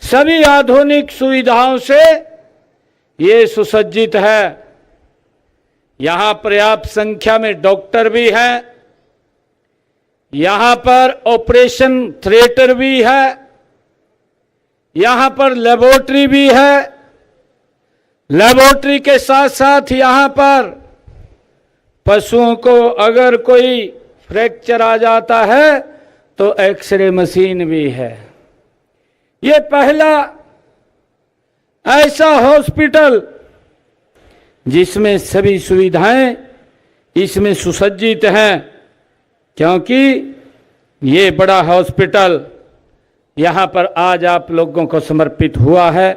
सभी आधुनिक सुविधाओं से ये सुसज्जित है। यहां पर्याप्त संख्या में डॉक्टर भी हैं, यहां पर ऑपरेशन थिएटर भी है, यहां पर लेबोरेटरी भी है। लेबोरेटरी के साथ साथ यहां पर पशुओं को अगर कोई फ्रैक्चर आ जाता है तो एक्सरे मशीन भी है। ये पहला ऐसा हॉस्पिटल जिसमें सभी सुविधाएं इसमें सुसज्जित हैं, क्योंकि ये बड़ा हॉस्पिटल यहाँ पर आज आप लोगों को समर्पित हुआ है।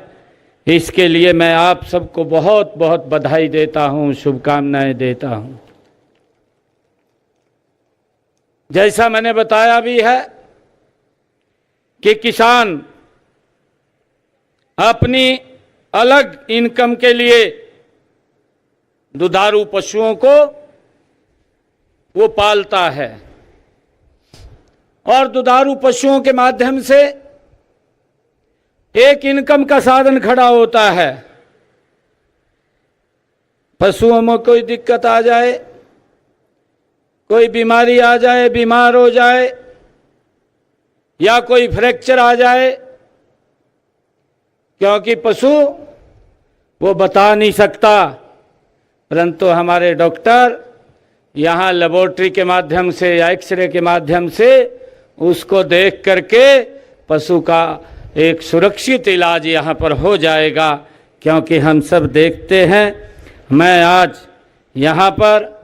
इसके लिए मैं आप सबको बहुत बहुत बधाई देता हूँ, शुभकामनाएं देता हूँ। जैसा मैंने बताया भी है कि किसान अपनी अलग इनकम के लिए दुधारू पशुओं को वो पालता है, और दुधारू पशुओं के माध्यम से एक इनकम का साधन खड़ा होता है। पशुओं में कोई दिक्कत आ जाए कोई बीमारी आ जाए, बीमार हो जाए या कोई फ्रैक्चर आ जाए, क्योंकि पशु वो बता नहीं सकता, परंतु हमारे डॉक्टर यहाँ लेबोरेटरी के माध्यम से या एक्सरे के माध्यम से उसको देख करके पशु का एक सुरक्षित इलाज यहाँ पर हो जाएगा। क्योंकि हम सब देखते हैं, मैं आज यहाँ पर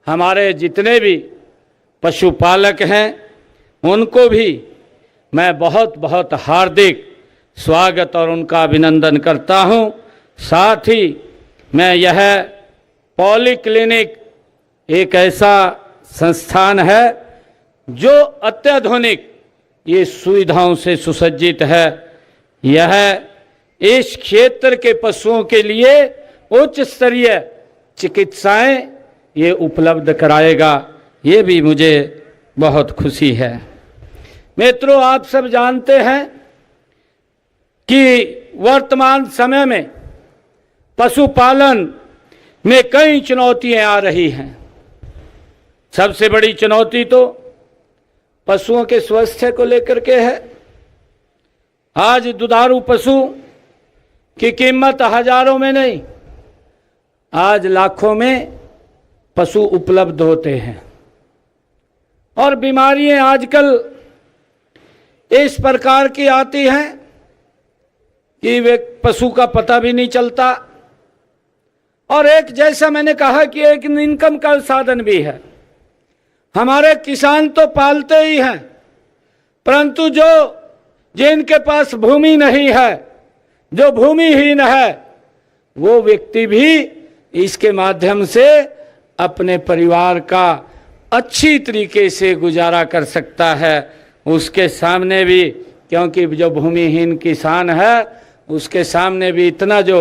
हमारे जितने भी पशुपालक हैं उनको भी मैं बहुत बहुत हार्दिक स्वागत और उनका अभिनंदन करता हूँ। साथ ही मैं यह पॉलीक्लिनिक एक ऐसा संस्थान है जो अत्याधुनिक ये सुविधाओं से सुसज्जित है। यह इस क्षेत्र के पशुओं के लिए उच्च स्तरीय चिकित्साएं ये उपलब्ध कराएगा, ये भी मुझे बहुत खुशी है। मित्रों, आप सब जानते हैं कि वर्तमान समय में पशुपालन में कई चुनौतियां आ रही हैं। सबसे बड़ी चुनौती तो पशुओं के स्वास्थ्य को लेकर के है। आज दुधारू पशु की कीमत हजारों में नहीं, आज लाखों में पशु उपलब्ध होते हैं और बीमारियां आजकल इस प्रकार की आती हैं कि वे पशु का पता भी नहीं चलता। और एक, जैसा मैंने कहा कि एक इनकम का साधन भी है। हमारे किसान तो पालते ही हैं, परंतु जिनके पास भूमि नहीं है, जो भूमिहीन है, वो व्यक्ति भी इसके माध्यम से अपने परिवार का अच्छी तरीके से गुजारा कर सकता है। उसके सामने भी, क्योंकि जो भूमिहीन किसान है उसके सामने भी इतना जो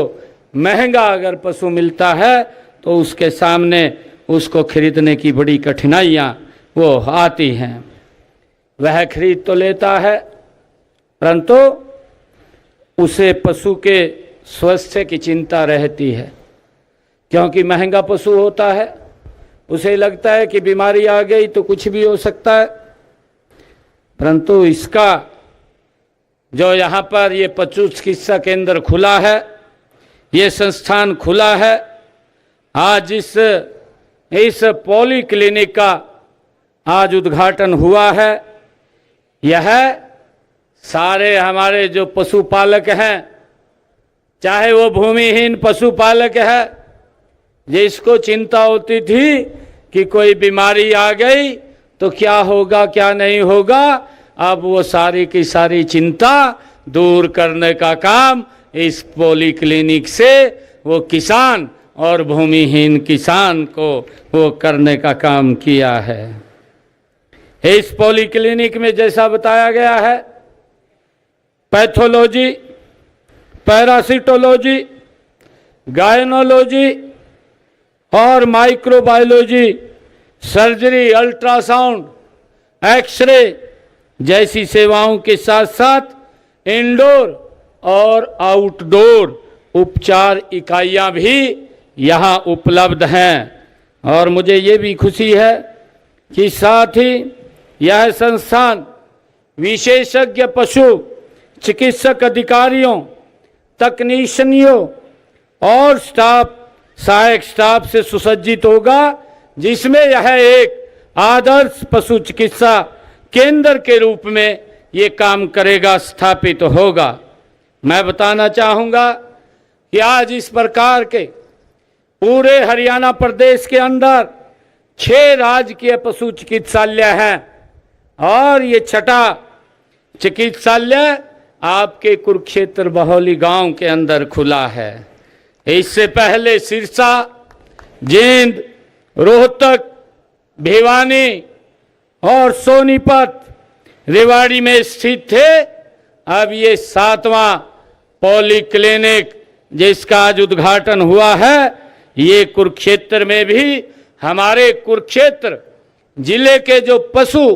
महंगा अगर पशु मिलता है तो उसके सामने उसको खरीदने की बड़ी कठिनाइयाँ वो आती हैं। वह खरीद तो लेता है, परंतु उसे पशु के स्वास्थ्य की चिंता रहती है, क्योंकि महंगा पशु होता है। उसे लगता है कि बीमारी आ गई तो कुछ भी हो सकता है, परंतु इसका जो यहाँ पर ये पशु चिकित्सा केंद्र खुला है, ये संस्थान खुला है, आज इस पॉलीक्लिनिक का आज उद्घाटन हुआ है। यह सारे हमारे जो पशुपालक हैं, चाहे वो भूमिहीन पशुपालक है जिसको चिंता होती थी कि कोई बीमारी आ गई तो क्या होगा क्या नहीं होगा, अब वो सारी की सारी चिंता दूर करने का काम इस पॉलीक्लिनिक से वो किसान और भूमिहीन किसान को वो करने का काम किया है। इस पॉलीक्लिनिक में जैसा बताया गया है, पैथोलॉजी, पैरासिटोलॉजी, गायनोलॉजी और माइक्रोबायोलॉजी, सर्जरी, अल्ट्रासाउंड, एक्सरे जैसी सेवाओं के साथ साथ इंडोर और आउटडोर उपचार इकाइयां भी यहाँ उपलब्ध हैं। और मुझे ये भी खुशी है कि साथ ही यह संस्थान विशेषज्ञ पशु चिकित्सक अधिकारियों, तकनीशियनों और सहायक स्टाफ से सुसज्जित होगा, जिसमें यह एक आदर्श पशु चिकित्सा केंद्र के रूप में ये काम करेगा, स्थापित होगा। मैं बताना चाहूँगा कि आज इस प्रकार के पूरे हरियाणा प्रदेश के अंदर 6 राजकीय पशु चिकित्सालय हैं और ये 6ठा चिकित्सालय आपके कुरुक्षेत्र बहौली गांव के अंदर खुला है। इससे पहले सिरसा, जींद, रोहतक, भिवानी और सोनीपत, रेवाड़ी में स्थित थे। अब ये 7वां पॉलीक्लिनिक जिसका आज उद्घाटन हुआ है, ये कुरुक्षेत्र में भी हमारे कुरुक्षेत्र जिले के जो पशु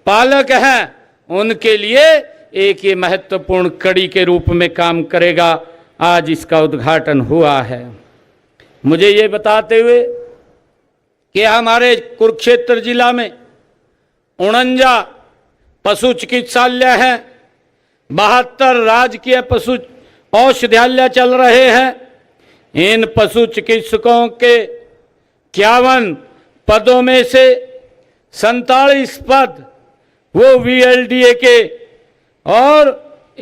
पालक हैं उनके लिए एक ये महत्वपूर्ण कड़ी के रूप में काम करेगा। आज इसका उद्घाटन हुआ है। मुझे ये बताते हुए कि हमारे कुरुक्षेत्र जिला में 49 पशु चिकित्सालय हैं, 72 राजकीय पशु औषधालय चल रहे हैं। इन पशु चिकित्सकों के 51 पदों में से 47 पद वो VLDA के और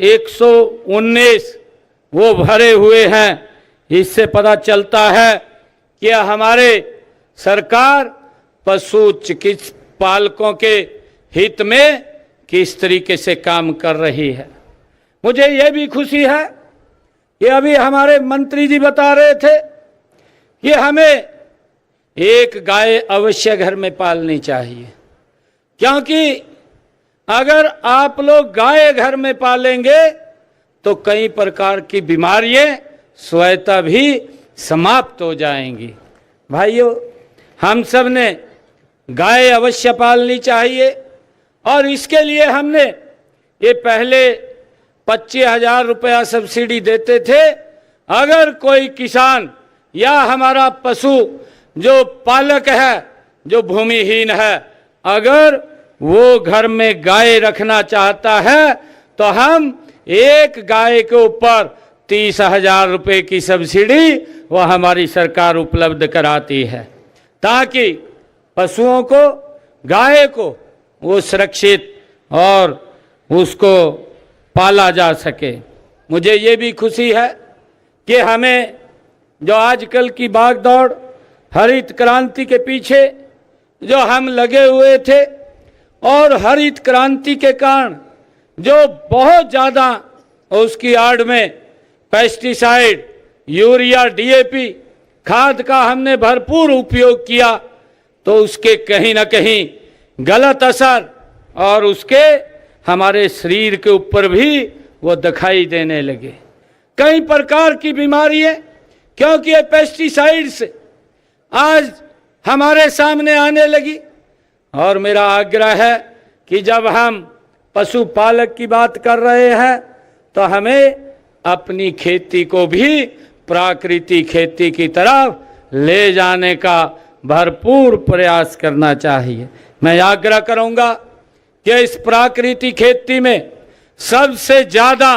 119 वो भरे हुए हैं। इससे पता चलता है कि हमारे सरकार पशु चिकित्सा पालकों के हित में किस तरीके से काम कर रही है। मुझे ये भी खुशी है कि अभी हमारे मंत्री जी बता रहे थे कि हमें एक गाय अवश्य घर में पालनी चाहिए, क्योंकि अगर आप लोग गाय घर में पालेंगे तो कई प्रकार की बीमारियां स्वतः भी समाप्त हो जाएंगी। भाइयों, हम सब ने गाय अवश्य पालनी चाहिए और इसके लिए हमने ये पहले 25,000 रुपया सब्सिडी देते थे। अगर कोई किसान या हमारा पशु जो पालक है, जो भूमिहीन है, अगर वो घर में गाय रखना चाहता है तो हम एक गाय के ऊपर 30,000 रुपये की सब्सिडी वो हमारी सरकार उपलब्ध कराती है, ताकि पशुओं को, गाय को वो सुरक्षित और उसको पाला जा सके। मुझे ये भी खुशी है कि हमें जो आजकल की भागदौड़ हरित क्रांति के पीछे जो हम लगे हुए थे और हरित क्रांति के कारण जो बहुत ज़्यादा उसकी आड़ में पेस्टिसाइड, यूरिया, DAP खाद का हमने भरपूर उपयोग किया, तो उसके कहीं ना कहीं गलत असर और उसके हमारे शरीर के ऊपर भी वो दिखाई देने लगे। कई प्रकार की बीमारियां, क्योंकि ये पेस्टिसाइड्स आज हमारे सामने आने लगी। और मेरा आग्रह है कि जब हम पशुपालक की बात कर रहे हैं तो हमें अपनी खेती को भी प्राकृतिक खेती की तरफ ले जाने का भरपूर प्रयास करना चाहिए। मैं आग्रह करूंगा कि इस प्राकृतिक खेती में सबसे ज़्यादा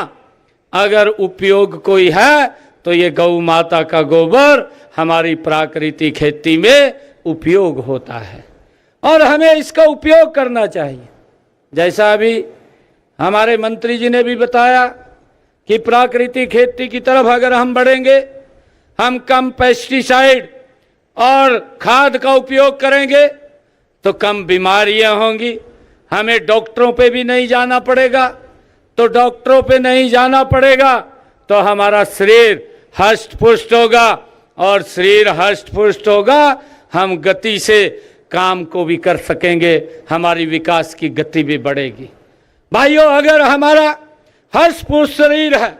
अगर उपयोग कोई है तो ये गौ माता का गोबर हमारी प्राकृतिक खेती में उपयोग होता है और हमें इसका उपयोग करना चाहिए। जैसा अभी हमारे मंत्री जी ने भी बताया कि प्राकृतिक खेती की तरफ अगर हम बढ़ेंगे, हम कम पेस्टिसाइड और खाद का उपयोग करेंगे तो कम बीमारियां होंगी। हमें डॉक्टरों पे भी नहीं जाना पड़ेगा, तो डॉक्टरों पे नहीं जाना पड़ेगा तो हमारा शरीर हष्ट पुष्ट होगा और शरीर हष्ट पुष्ट होगा, हम गति से काम को भी कर सकेंगे, हमारी विकास की गति भी बढ़ेगी। भाइयों, अगर हमारा हष्ट पुष्ट शरीर है,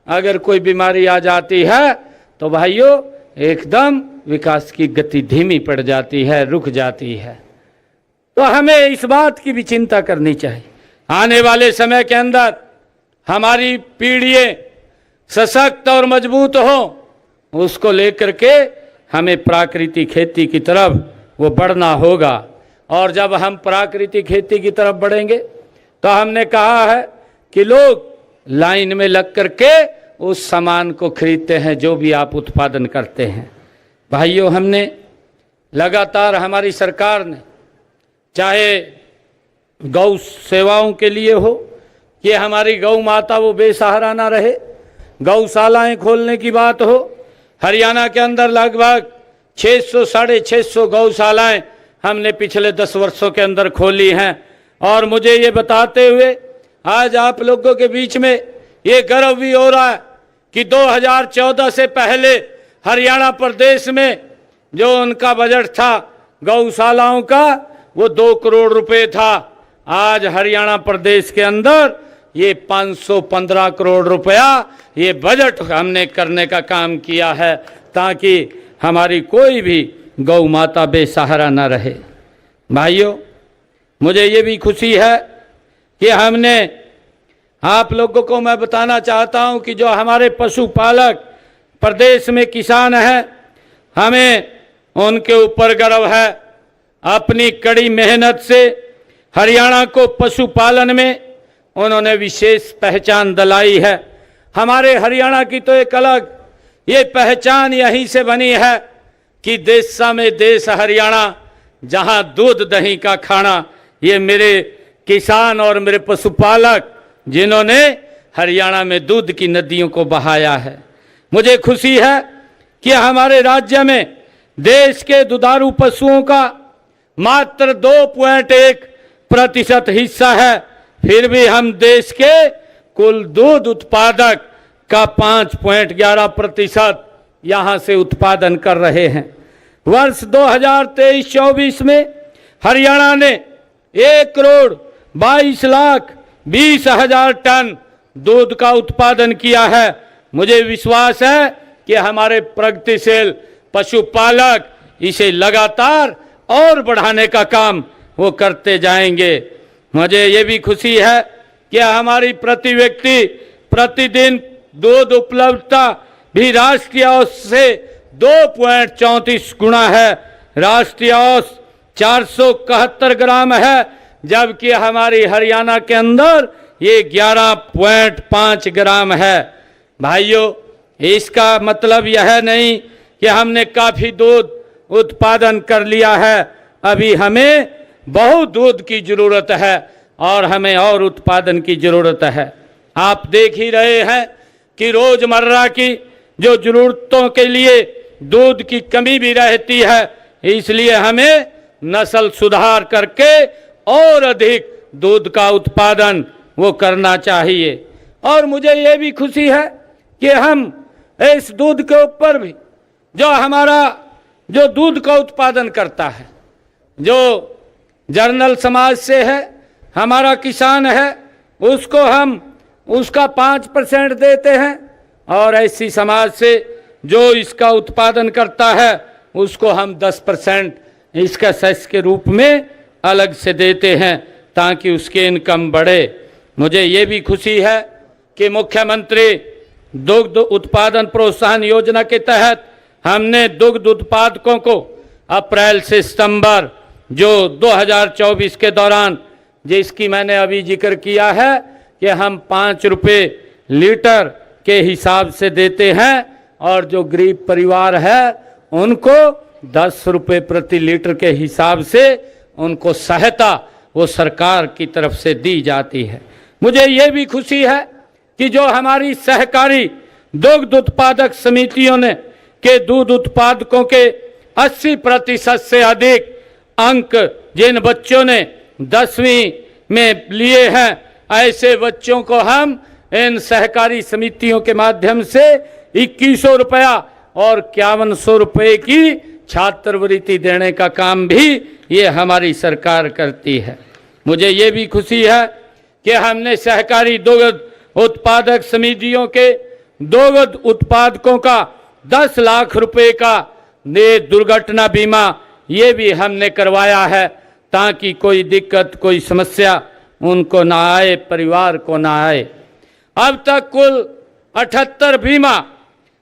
अगर कोई बीमारी आ जाती है तो भाइयों एकदम विकास की गति धीमी पड़ जाती है, रुक जाती है। तो हमें इस बात की भी चिंता करनी चाहिए। आने वाले समय के अंदर हमारी पीढ़ियां सशक्त और मजबूत हो, उसको लेकर के हमें प्राकृतिक खेती की तरफ वो बढ़ना होगा। और जब हम प्राकृतिक खेती की तरफ बढ़ेंगे तो हमने कहा है कि लोग लाइन में लग करके उस सामान को खरीदते हैं जो भी आप उत्पादन करते हैं। भाइयों, हमने लगातार, हमारी सरकार ने, चाहे गौ सेवाओं के लिए हो कि हमारी गौ माता वो बेसहारा ना रहे, गौशालाएं खोलने की बात हो, हरियाणा के अंदर लगभग 600 साढ़े 600 गौशालाएं हमने पिछले 10 वर्षों के अंदर खोली हैं। और मुझे ये बताते हुए आज आप लोगों के बीच में ये गर्व भी हो रहा है कि 2014 से पहले हरियाणा प्रदेश में जो उनका बजट था गौशालाओं का, वो 2 करोड़ रुपए था। आज हरियाणा प्रदेश के अंदर ये 515 करोड़ रुपया ये बजट हमने करने का काम किया है, ताकि हमारी कोई भी गौ माता बेसहारा न रहे। भाइयों, मुझे ये भी खुशी है कि हमने, आप लोगों को मैं बताना चाहता हूं कि जो हमारे पशुपालक प्रदेश में किसान हैं, हमें उनके ऊपर गर्व है अपनी कड़ी मेहनत से हरियाणा को पशुपालन में उन्होंने विशेष पहचान दिलाई है। हमारे हरियाणा की तो एक अलग ये पहचान यहीं से बनी है कि देशा में देश हरियाणा, जहां दूध दही का खाना, ये मेरे किसान और मेरे पशुपालक जिन्होंने हरियाणा में दूध की नदियों को बहाया है। मुझे खुशी है कि हमारे राज्य में देश के दुधारू पशुओं का मात्र 2.1% हिस्सा है, फिर भी हम देश के कुल दूध उत्पादक का 5.11% यहां से उत्पादन कर रहे हैं। वर्ष 2023-24 में हरियाणा ने 1,22,20,000 टन दूध का उत्पादन किया है। मुझे विश्वास है कि हमारे प्रगतिशील पशुपालक इसे लगातार और बढ़ाने का काम वो करते जाएंगे। मुझे ये भी खुशी है कि हमारी प्रति व्यक्ति प्रतिदिन दूध उपलब्धता भी राष्ट्रीय औसत से 2.34 गुना है। राष्ट्रीय औसत 471 ग्राम है, जबकि हमारी हरियाणा के अंदर ये 11.5 ग्राम है। भाइयों, इसका मतलब यह नहीं कि हमने काफी दूध उत्पादन कर लिया है। अभी हमें बहुत दूध की जरूरत है और हमें और उत्पादन की जरूरत है। आप देख ही रहे हैं कि रोजमर्रा की जो जरूरतों के लिए दूध की कमी भी रहती है, इसलिए हमें नस्ल सुधार करके और अधिक दूध का उत्पादन वो करना चाहिए। और मुझे ये भी खुशी है कि हम इस दूध के ऊपर भी जो हमारा जो दूध का उत्पादन करता है, जो जर्नल समाज से है, हमारा किसान है, उसको हम उसका 5% देते हैं, और ऐसी समाज से जो इसका उत्पादन करता है उसको हम 10% इसका सेस के रूप में अलग से देते हैं, ताकि उसकी इनकम बढ़े। मुझे ये भी खुशी है कि मुख्यमंत्री दुग्ध उत्पादन प्रोत्साहन योजना के तहत हमने दुग्ध उत्पादकों को अप्रैल से सितंबर जो 2024 के दौरान, जिसकी मैंने अभी जिक्र किया है कि हम 5 रुपये लीटर के हिसाब से देते हैं, और जो गरीब परिवार है उनको 10 रुपये प्रति लीटर के हिसाब से उनको सहायता वो सरकार की तरफ से दी जाती है। मुझे ये भी खुशी है कि जो हमारी सहकारी दुग्ध उत्पादक समितियों ने के दूध उत्पादकों के 80% से अधिक अंक जिन बच्चों ने 10वीं में लिए हैं, ऐसे बच्चों को हम इन सहकारी समितियों के माध्यम से 2100 रुपया और 5100 रुपये की छात्रवृत्ति देने का काम भी ये हमारी सरकार करती है। मुझे ये भी खुशी है कि हमने सहकारी दुग्ध उत्पादक समितियों के दुग्ध उत्पादकों का 10 लाख रुपए का दुर्घटना बीमा ये भी हमने करवाया है, ताकि कोई दिक्कत कोई समस्या उनको ना आए, परिवार को ना आए। अब तक कुल 78 बीमा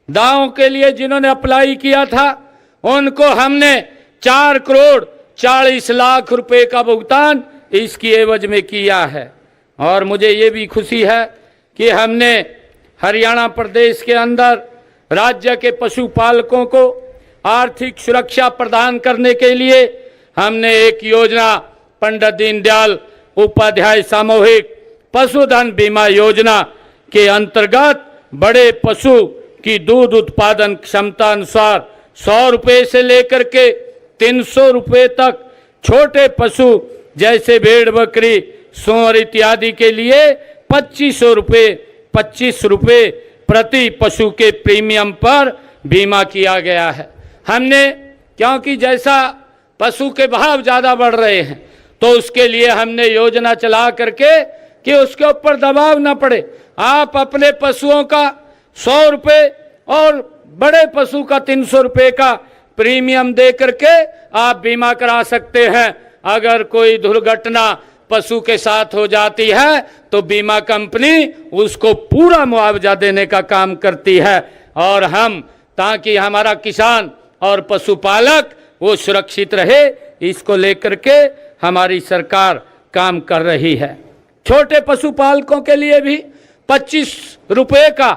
दावों के लिए जिन्होंने अप्लाई किया था, उनको हमने 4 करोड़ 40 लाख रुपए का भुगतान इसकी एवज में किया है। और मुझे ये भी खुशी है कि हमने हरियाणा प्रदेश के अंदर राज्य के पशुपालकों को आर्थिक सुरक्षा प्रदान करने के लिए हमने एक योजना पंडित दीनदयाल उपाध्याय सामूहिक पशुधन बीमा योजना के अंतर्गत बड़े पशु की दूध उत्पादन क्षमता अनुसार 100 रुपये से लेकर के 300 रुपये तक, छोटे पशु जैसे भेड़ बकरी सूअर इत्यादि के लिए 25 रुपये प्रति पशु के प्रीमियम पर बीमा किया गया है। हमने, क्योंकि जैसा पशु के भाव ज़्यादा बढ़ रहे हैं, तो उसके लिए हमने योजना चला करके कि उसके ऊपर दबाव ना पड़े, आप अपने पशुओं का 100 रुपये और बड़े पशु का 300 रुपये का प्रीमियम दे करके आप बीमा करा सकते हैं। अगर कोई दुर्घटना पशु के साथ हो जाती है तो बीमा कंपनी उसको पूरा मुआवजा देने का काम करती है, और हम, ताकि हमारा किसान और पशुपालक वो सुरक्षित रहे, इसको लेकर के हमारी सरकार काम कर रही है। छोटे पशुपालकों के लिए भी 25 रुपए का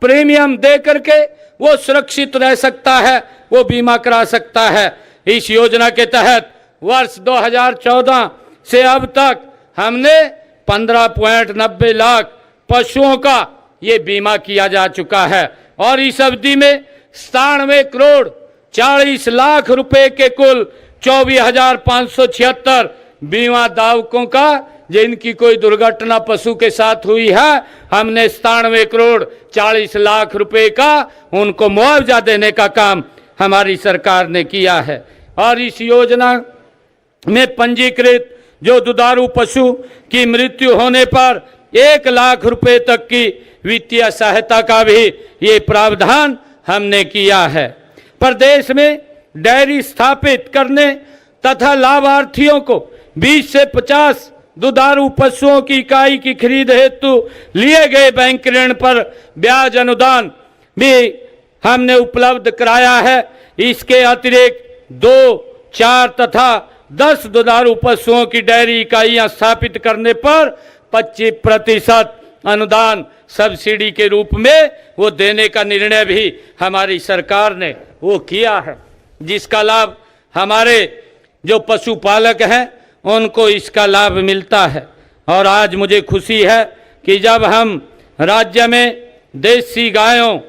प्रीमियम दे करके वो सुरक्षित रह सकता है, वो बीमा करा सकता है। इस योजना के तहत वर्ष 2014 से अब तक हमने 15.90 लाख पशुओं का ये बीमा किया जा चुका है और इस अवधि में 97 करोड़ 40 लाख रुपए के कुल 24,576 बीमा दावकों का जिनकी कोई दुर्घटना पशु के साथ हुई है, हमने 97 करोड़ 40 लाख रुपए का उनको मुआवजा देने का काम हमारी सरकार ने किया है। और इस योजना में पंजीकृत जो दुधारू पशु की मृत्यु होने पर 1 लाख रुपए तक की वित्तीय सहायता का भी ये प्रावधान हमने किया है। प्रदेश में डेयरी स्थापित करने तथा लाभार्थियों को 20 से 50 दुधारू पशुओं की इकाई की खरीद हेतु लिए गए बैंक ऋण पर ब्याज अनुदान भी हमने उपलब्ध कराया है। इसके अतिरिक्त 2, 4 तथा 10 दुधारू पशुओं की डेयरी इकाइयां स्थापित करने पर 25% अनुदान सब्सिडी के रूप में वो देने का निर्णय भी हमारी सरकार ने वो किया है, जिसका लाभ हमारे जो पशुपालक हैं उनको इसका लाभ मिलता है। और आज मुझे खुशी है कि जब हम राज्य में देसी गायों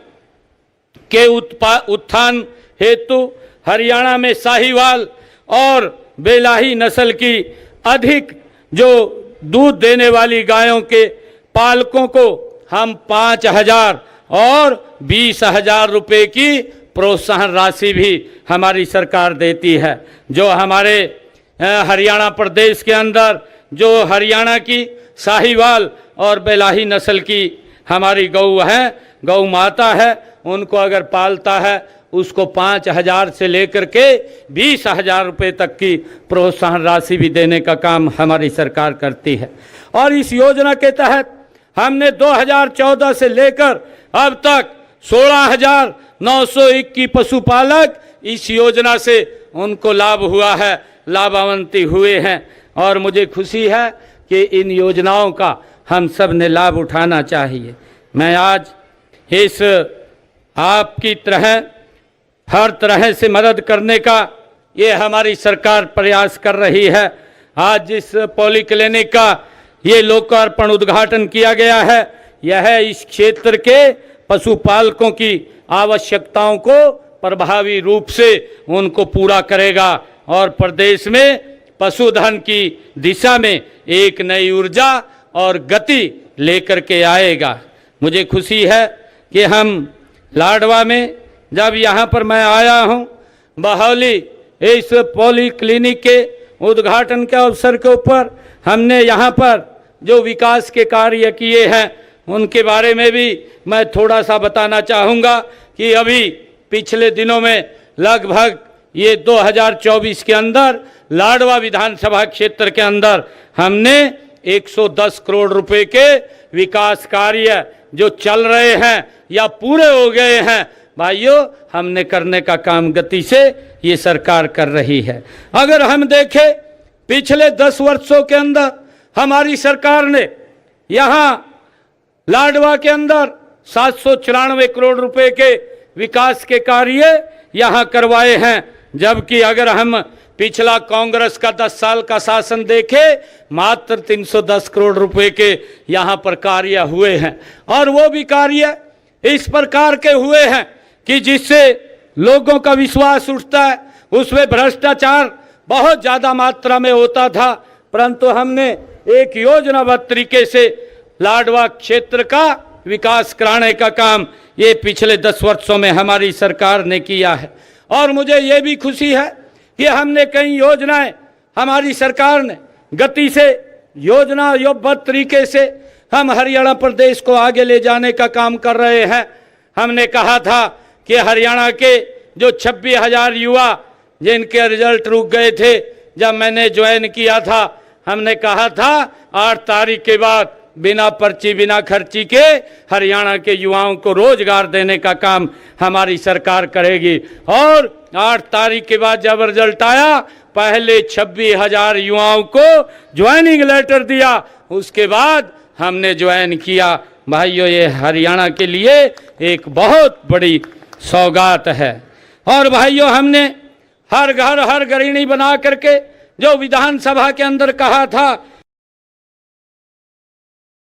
के उत्थान हेतु हरियाणा में साहीवाल और बेलाही नस्ल की अधिक जो दूध देने वाली गायों के पालकों को हम 5,000 और 20,000 रुपए की प्रोत्साहन राशि भी हमारी सरकार देती है। जो हमारे हरियाणा प्रदेश के अंदर जो हरियाणा की साहीवाल और बेलाही नस्ल की हमारी गौ है, गौ माता है, उनको अगर पालता है उसको 5,000 से लेकर के 20,000 रुपये तक की प्रोत्साहन राशि भी देने का काम हमारी सरकार करती है। और इस योजना के तहत हमने 2014 से लेकर अब तक 16,921 पशुपालक इस योजना से उनको लाभ हुआ है, लाभान्वित हुए हैं। और मुझे खुशी है कि इन योजनाओं का हम सब ने लाभ उठाना चाहिए। मैं आज इस आपकी तरह हर तरह से मदद करने का ये हमारी सरकार प्रयास कर रही है। आज जिस पॉलीक्लिनिक का ये लोकार्पण उद्घाटन किया गया है, यह इस क्षेत्र के पशुपालकों की आवश्यकताओं को प्रभावी रूप से उनको पूरा करेगा और प्रदेश में पशुधन की दिशा में एक नई ऊर्जा और गति लेकर के आएगा। मुझे खुशी है कि हम लाडवा में जब यहाँ पर मैं आया हूँ, बहौली इस पॉलीक्लिनिक के उद्घाटन के अवसर के ऊपर हमने यहाँ पर जो विकास के कार्य किए हैं उनके बारे में भी मैं थोड़ा सा बताना चाहूँगा कि अभी पिछले दिनों में लगभग ये 2024 के अंदर लाडवा विधानसभा क्षेत्र के अंदर हमने 110 करोड़ रुपए के विकास कार्य जो चल रहे हैं या पूरे हो गए हैं, भाइयों, हमने करने का काम गति से ये सरकार कर रही है। अगर हम देखें पिछले 10 वर्षों के अंदर हमारी सरकार ने यहाँ लाडवा के अंदर 794 करोड़ रुपए के विकास के कार्य यहाँ करवाए हैं, जबकि अगर हम पिछला कांग्रेस का 10 साल का शासन देखें, मात्र 310 करोड़ रुपए के यहाँ पर कार्य हुए हैं। और वो भी कार्य इस प्रकार के हुए हैं कि जिससे लोगों का विश्वास उठता है। उसमें भ्रष्टाचार बहुत ज़्यादा मात्रा में होता था, परंतु हमने एक योजनाबद्ध तरीके से लाडवा क्षेत्र का विकास कराने का काम ये पिछले 10 वर्षों में हमारी सरकार ने किया है। और मुझे ये भी खुशी है कि हमने कई योजनाएं हमारी सरकार ने गति से योजनाबद्ध तरीके से हम हरियाणा प्रदेश को आगे ले जाने का काम कर रहे हैं। हमने कहा था कि हरियाणा के जो 26,000 युवा जिनके रिजल्ट रुक गए थे, जब मैंने ज्वाइन किया था, हमने कहा था 8 तारीख के बाद बिना पर्ची बिना खर्ची के हरियाणा के युवाओं को रोजगार देने का काम हमारी सरकार करेगी। और 8 तारीख के बाद जब रिजल्ट आया, पहले 26,000 युवाओं को ज्वाइनिंग लेटर दिया, उसके बाद हमने ज्वाइन किया। भाइयों, ये हरियाणा के लिए एक बहुत बड़ी सौगात है। और भाइयों, हमने हर घर हर गृहिणी बना करके जो विधानसभा के अंदर कहा था